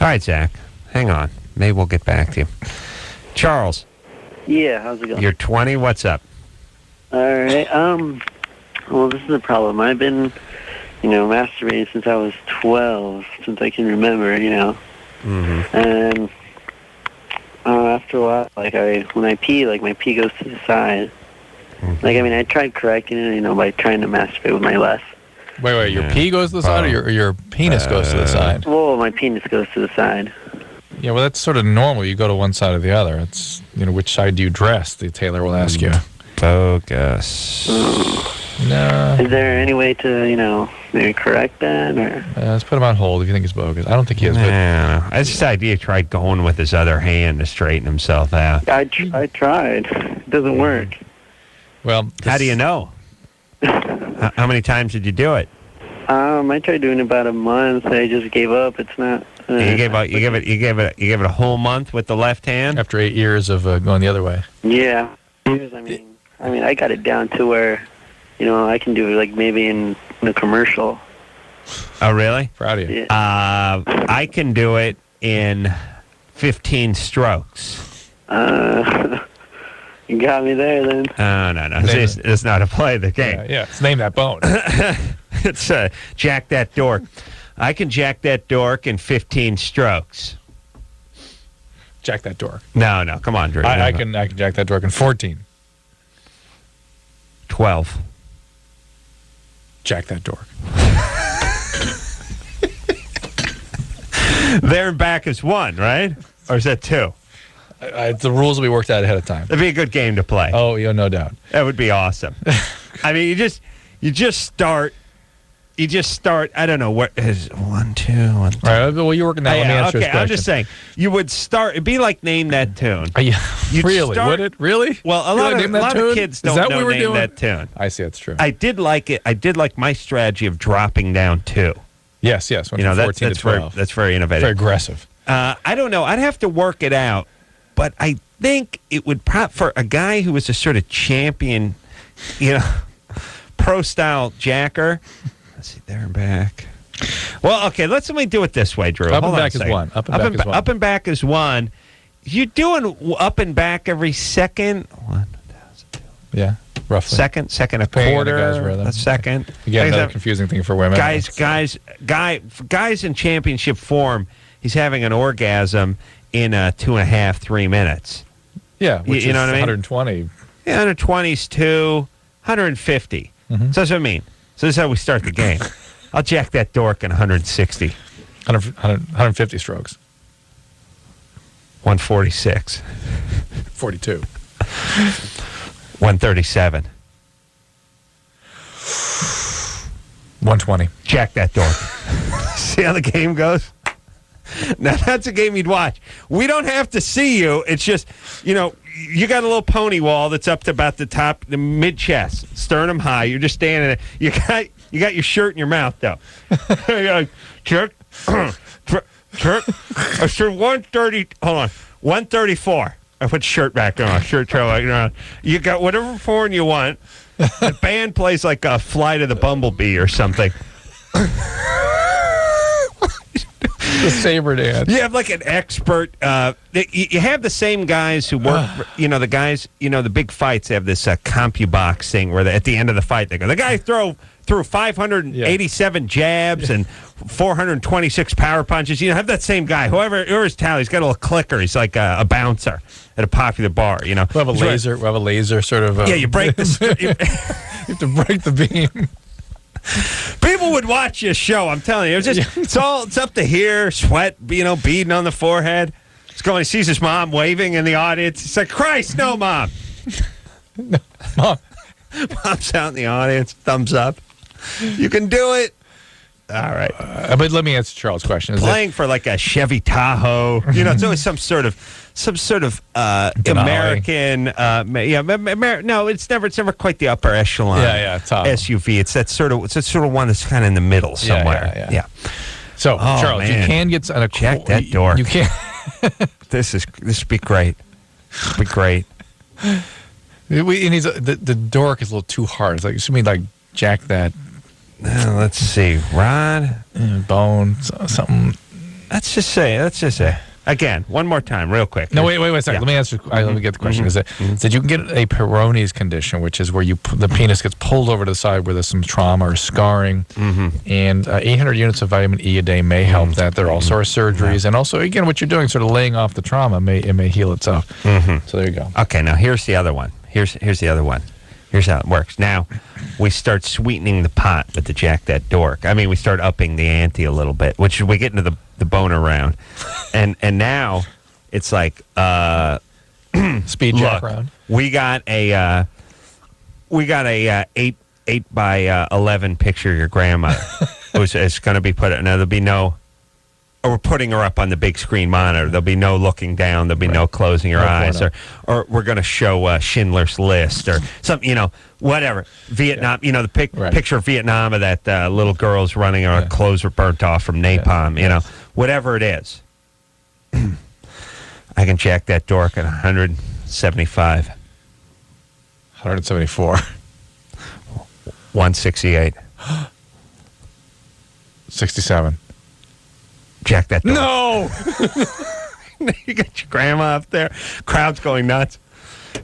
right, Zach. Hang on. Maybe we'll get back to you. Charles. Yeah, how's it going? You're 20. What's up? All right. Well, this is the problem. I've been, masturbating since I was 12, since I can remember, Mm-hmm. And after a while, when I pee, my pee goes to the side. Mm-hmm. I tried correcting it, by trying to masturbate with my left. Wait, your pee goes to the side or your penis goes to the side? Well, my penis goes to the side. Yeah, well, that's sort of normal. You go to one side or the other. It's, which side do you dress? The tailor will ask you. Bogus. No. Is there any way to, maybe correct that? Or? Let's put him on hold if you think it's bogus. I don't think he is. Yeah, that's just the idea. Try going with his other hand to straighten himself out. I tried. It doesn't work. Well, how do you know? How many times did you do it? I tried doing it about a month. I just gave up. It's not. You gave it a whole month with the left hand after 8 years of going the other way. Yeah, I got it down to where, I can do it maybe in a commercial. Oh, really? Proud of you. Yeah. I can do it in 15 strokes. You got me there then. Oh, no. It's not a play of the game. Yeah, it's name that bone. It's Jack That Dork. I can jack that dork in 15 strokes. Jack that dork. No, come on, Drew. I can jack that dork in 14. 12. Jack that dork. There and back is 1, right? Or is that 2? The rules will be worked out ahead of time. It'd be a good game to play. Oh, yeah, no doubt. That would be awesome. I mean, you just start. I don't know what is 1, 2, 1. All right. Well, you're working that. Let me answer this question. I'm just saying. You would start. It'd be like Name That Tune. Really? Would it really? Well, a lot of kids don't know Name That Tune. I see. That's true. I did like it. I did like my strategy of dropping down 2. Yes. Went from 14 to 12. That's very innovative. Very aggressive. I don't know. I'd have to work it out, but I think it would for a guy who was a sort of champion, pro style jacker. Let's see, there and back. Well, okay, let me do it this way, Drew. Up and back is 1. Up and back is 1. Up and back is 1. You doing up and back every second? 1,000. Yeah, roughly. Second, a quarter, a second. Again, another confusing thing for women. Guys in championship form, he's having an orgasm in 2.5, 3 minutes. Yeah, which you know is what I mean? 120. Yeah, 120 is 2, 150. So that's what I mean. So this is how we start the game. I'll jack that dork in 160. 150 strokes. 146. 42. 137. 120. Jack that dork. See how the game goes? Now, that's a game you'd watch. We don't have to see you. It's just, you got a little pony wall that's up to about the top, the mid-chest, sternum high. You're just standing there. You got your shirt in your mouth, though. You're like, jerk. I said 130. Hold on. 134. I put shirt back on. You got whatever porn you want. The band plays like a Flight of the Bumblebee or something. The Sabre Dance. You have like an expert. You have the same guys who work. The guys. The big fights. They have this CompuBox thing where at the end of the fight they go. The guy threw 587 jabs and 426 power punches. Have that same guy. Whoever's tally, he's got a little clicker. He's like a bouncer at a popular bar. We have a laser. We have a laser sort of. You break the. You have to break the beam. People would watch your show. I'm telling you, it's up to here. Sweat, beading on the forehead. He's going. He sees his mom waving in the audience. He's like, "Christ, no, Mom." No, Mom. Mom's out in the audience. Thumbs up. You can do it. All right. But let me answer Charles' question. Playing for like a Chevy Tahoe. It's always some sort of American. No, it's never quite the upper echelon. Top SUV. It's that sort of one that's kind of in the middle somewhere. Yeah. So Charles, you can get on a jack that dork. You can. This would be great. Be great. The dork is a little too hard. It's like you mean like jack that. Let's see, rod, bone, something. Let's just say. Again, one more time, real quick. No, wait a second. Let me answer. Let me get the question. Is that you can get a Peyronie's condition, which is where the penis gets pulled over to the side where there's some trauma or scarring, and 800 units of vitamin E a day may help that. There also are surgeries, and also again, what you're doing, sort of laying off the trauma, may heal itself. So there you go. Okay, now here's the other one. Here's the other one. Here's how it works. Now, we start sweetening the pot with the Jack That Dork. I mean, we start upping the ante a little bit, which we get into the boner round. And now it's like speed jack round. We got a 8 by 11 picture of your grandmother. It's going to be put. Now there'll be no. Or we're putting her up on the big screen monitor. There'll be no looking down. There'll be no closing your eyes. Or we're going to show Schindler's List or something, whatever. Vietnam, the picture of Vietnam of that little girl's running or clothes were burnt off from napalm, whatever it is. I can jack that dork at 175. 174. 168. 67. Jack that dork. No! You got your grandma up there. Crowd's going nuts.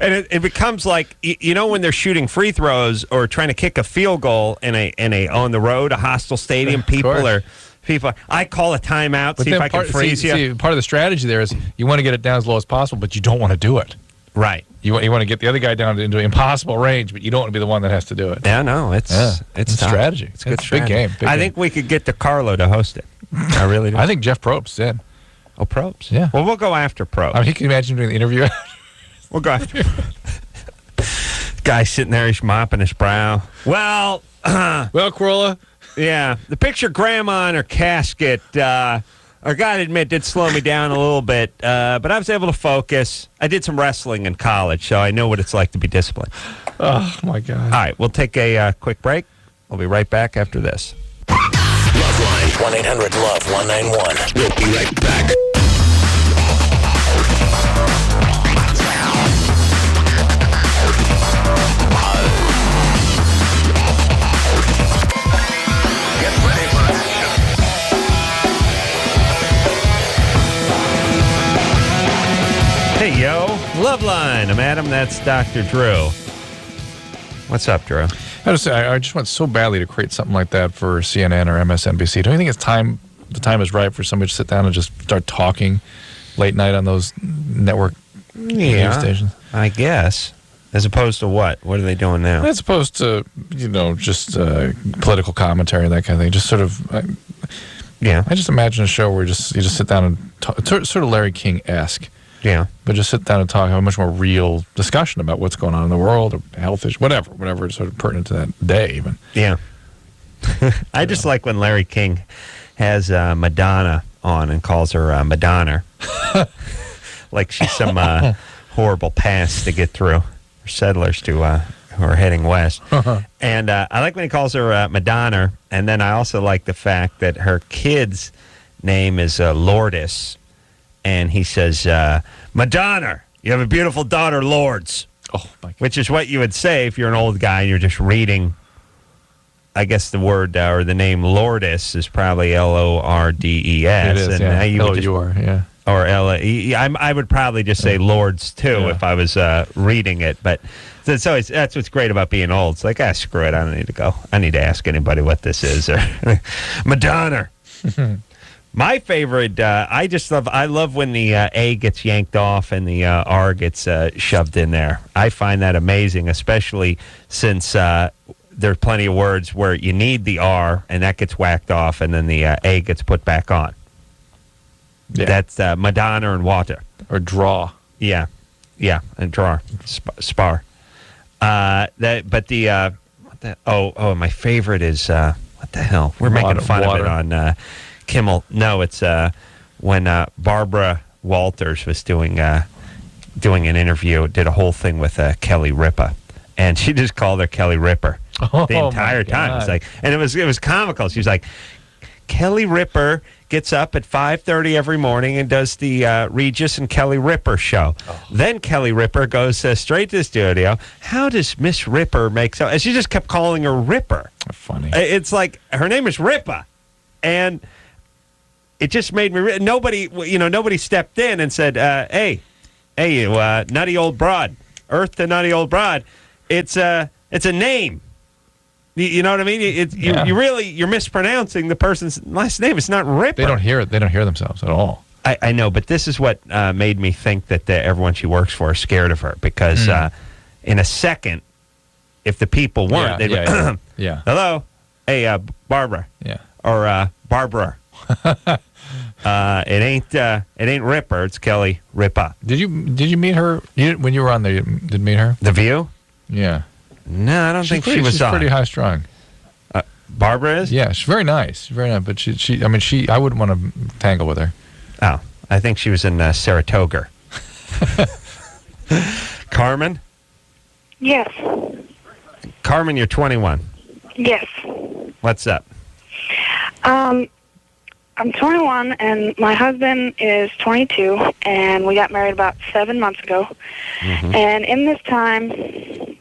And it becomes like, when they're shooting free throws or trying to kick a field goal in a on the road, a hostile stadium, people are People, I call a timeout, see if I can freeze you. See, part of the strategy there is you want to get it down as low as possible, but you don't want to do it. Right. You want to get the other guy down into impossible range, but you don't want to be the one that has to do it. Yeah, no, it's strategy. It's a good big game. I think we could get DeCarlo to host it. I really do. I think Jeff Probst's in. Oh, Probst? Yeah. Well, we'll go after Probst. I mean, he can imagine doing the interview. We'll go after guy sitting there, he's mopping his brow. Well, Corolla. Yeah, the picture grandma in her casket, I gotta admit, did slow me down a little bit, but I was able to focus. I did some wrestling in college, so I know what it's like to be disciplined. Oh, my God. All right, we'll take a quick break. We'll be right back after this. LoveLine, 1-800-LOVE-191. We'll be right back. Hey, yo, LoveLine. I'm Adam. That's Dr. Drew. What's up, Drew? I just want so badly to create something like that for CNN or MSNBC. Don't you think the time is right for somebody to sit down and just start talking late night on those network news stations? I guess. As opposed to what? What are they doing now? As opposed to, just political commentary and that kind of thing. Just sort of, I just imagine a show where you just sit down and talk, sort of Larry King-esque. Yeah. But just sit down and talk, have a much more real discussion about what's going on in the world, or health issues, whatever is sort of pertinent to that day even. Yeah. I just like when Larry King has Madonna on and calls her Madonna. Like she's some horrible pass to get through. For settlers who are heading west. And I like when he calls her Madonna, and then I also like the fact that her kid's name is Lourdes. And he says, Madonna, you have a beautiful daughter, Lourdes. Oh, my God. Which is what you would say if you're an old guy and you're just reading, I guess the word or the name Lourdes is probably Lordes. It is, and you would L-O-U-R, yeah. Or I would probably just say Lords, too, if I was reading it. But so that's what's great about being old. It's like, screw it, I don't need to go. I need to ask anybody what this is. Madonna. My favorite, I love when the A gets yanked off and the R gets shoved in there. I find that amazing, especially since there's plenty of words where you need the R and that gets whacked off and then the A gets put back on. Yeah. That's Madonna and water. Or draw. Yeah, and draw. Spar. My favorite is, what the hell? We're making fun of it on... Kimmel. No, it's when Barbara Walters was doing an interview, did a whole thing with Kelly Ripa, and she just called her Kelly Ripper the entire time. It's like, and it was comical. She was like, Kelly Ripper gets up at 5:30 every morning and does the Regis and Kelly Ripper show. Then Kelly Ripper goes straight to the studio. How does Miss Ripper make so? And she just kept calling her Ripper. Funny. It's like her name is Ripa, and it just made me. Nobody stepped in and said, "Hey, you nutty old broad, Earth to nutty old broad." It's a name. You know what I mean? You're mispronouncing the person's last name. It's not Ripper. They don't hear it. They don't hear themselves at all. I know, but this is what made me think that everyone she works for is scared of her because in a second, if the people weren't, they'd be, yeah. Hello, hey, Barbara, or Barbara. It ain't Ripper. It's Kelly Ripa. Did you meet her when you were on there? You did meet her? The View? Yeah. No, I don't think she was on. She's pretty high strung. Barbara is? Yeah, she's very nice. Very nice. But I wouldn't want to tangle with her. Oh, I think she was in Saratoga. Carmen? Yes. Carmen, you're 21. Yes. What's up? I'm 21, and my husband is 22, and we got married about 7 months ago. Mm-hmm. And in this time,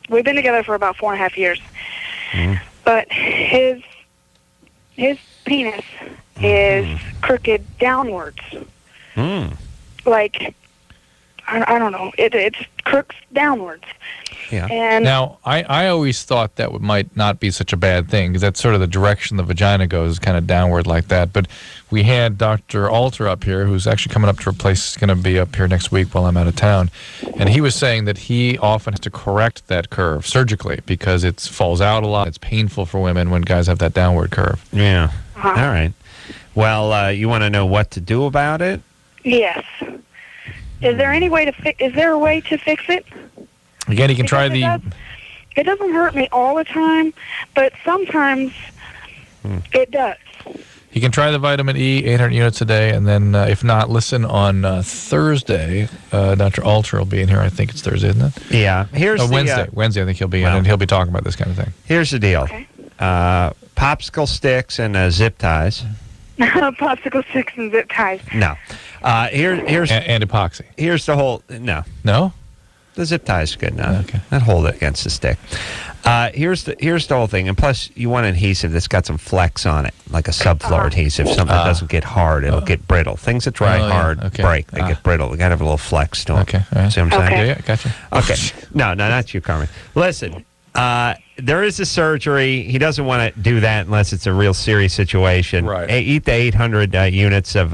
we've been together for about 4.5 years. Mm-hmm. But his penis is crooked downwards. Mm. Like, I don't know. It's crooks downwards. Yeah. And Now, I always thought that might not be such a bad thing because that's sort of the direction the vagina goes, is kind of downward like that. But we had Dr. Alter up here, who's actually coming up to replace, going to be up here next week while I'm out of town. And he was saying that he often has to correct that curve surgically because it falls out a lot. It's painful for women when guys have that downward curve. Yeah. All right. Well, you want to know what to do about it? yes. Is there any way to Is there a way to fix it? Again, you can try the... It doesn't hurt me all the time, but sometimes it does. You can try the vitamin E, 800 units a day, and then if not, listen on Thursday. Dr. Alter will be in here. I think it's Thursday, isn't it? Yeah. Here's Wednesday. Wednesday, I think he'll be in, and he'll be talking about this kind of thing. Here's the deal. Okay. Popsicle sticks and zip ties. Popsicle sticks and zip ties. No. Here's and epoxy. Here's the whole... No. No? The zip tie is good enough. Okay. I'd hold it against the stick. Here's the whole thing. And plus, you want an adhesive that's got some flex on it, like a subfloor adhesive, something that doesn't get hard. It'll get brittle. Things that dry hard break. They get brittle. They got to have a little flex to them. Okay. All right. See what I'm saying? Yeah, gotcha. Okay. No, not you, Carmen. Listen, there is a surgery. He doesn't want to do that unless it's a real serious situation. Right. Eat the 800 units of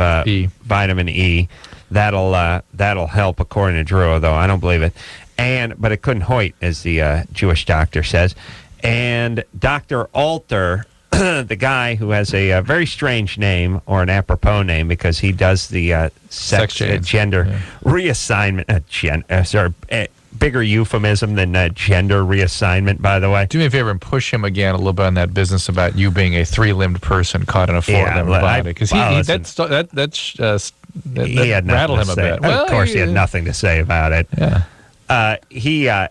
vitamin E. That'll help, according to Drew, though I don't believe it. But it couldn't hoit, as the Jewish doctor says. And Dr. Alter, the guy who has a very strange name, or an apropos name, because he does the sex gender reassignment. Bigger euphemism than gender reassignment, by the way. Do me a favor and push him again a little bit on that business about you being a three-limbed person caught in a four-limbed body. Because that rattled him a bit. Well, of course, he had nothing to say about it. Yeah.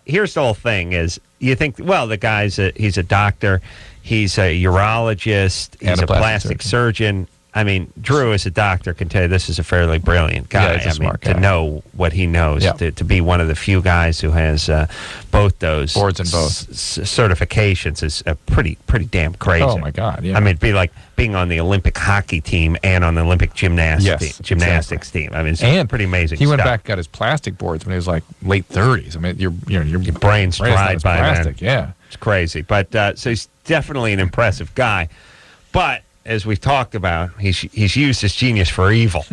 Here's the whole thing: is you think, well, the guy's he's a doctor, he's a urologist, he's a plastic surgeon. I mean, Drew, as a doctor, can tell you this is a fairly brilliant guy. Yeah, he's a smart guy. To know what he knows, to be one of the few guys who has both those boards and both certifications is pretty damn crazy. Oh my God! Yeah. I mean, it'd be like being on the Olympic hockey team and on the Olympic gymnastics team. I mean, it's pretty amazing. He went stuff. back and got his plastic boards when he was like late 30s. I mean, your brain's fried by plastic. then. Yeah, it's crazy. But so he's definitely an impressive guy, but. As we've talked about, he's used his genius for evil,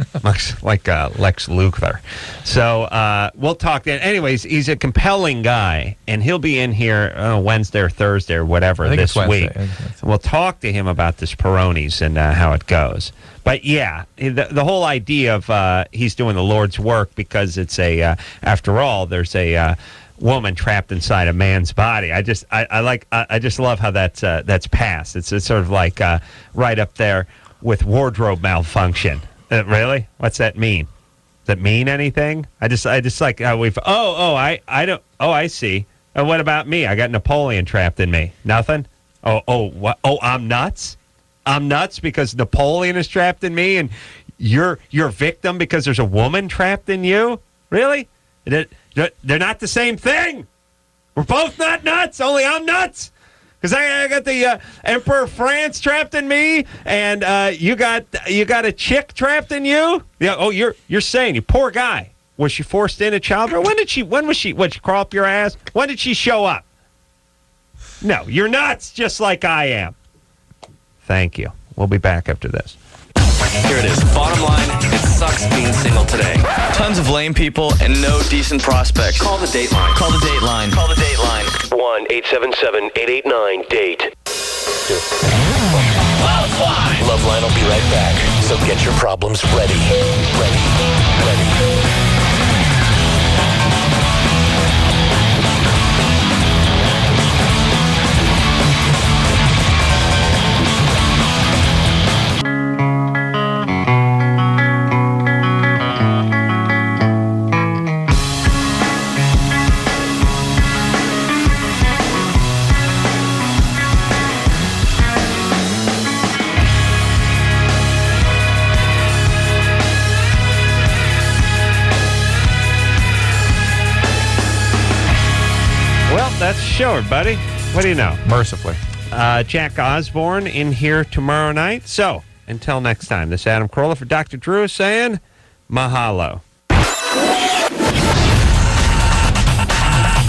like Lex Luthor. So we'll talk then. Anyways, he's a compelling guy, and he'll be in here Wednesday or Thursday or whatever this week. And we'll talk to him about this Peronis and how it goes. But yeah, the whole idea of he's doing the Lord's work because it's after all, there's a woman trapped inside a man's body. I just love how that's passed. It's sort of like right up there with wardrobe malfunction. Really? What's that mean? Does that mean anything? I just like how we've I see. What about me? I got Napoleon trapped in me. Nothing? What? I'm nuts? I'm nuts because Napoleon is trapped in me and you're a victim because there's a woman trapped in you? Really? They're not the same thing. We're both not nuts. Only I'm nuts. Because I got the Emperor of France trapped in me, and you got a chick trapped in you. Yeah. Oh, you're saying, you poor guy. Was she forced into childbirth? When was she crawl up your ass? When did she show up? No, you're nuts, just like I am. Thank you. We'll be back after this. Here it is. Bottom line, it sucks being single today. Tons of lame people and no decent prospects. Call the Dateline. Call the Dateline. Call the Dateline. 1-877-889-DATE. LoveLine will be right back. So get your problems ready. Ready. That's the show, everybody. What do you know? Mercifully. Jack Osborne in here tomorrow night. So, until next time, this is Adam Carolla for Dr. Drew saying mahalo.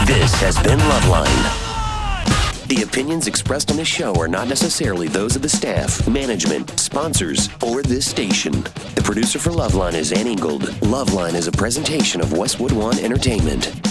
This has been LoveLine. The opinions expressed on this show are not necessarily those of the staff, management, sponsors, or this station. The producer for LoveLine is Ann Ingold. LoveLine is a presentation of Westwood One Entertainment.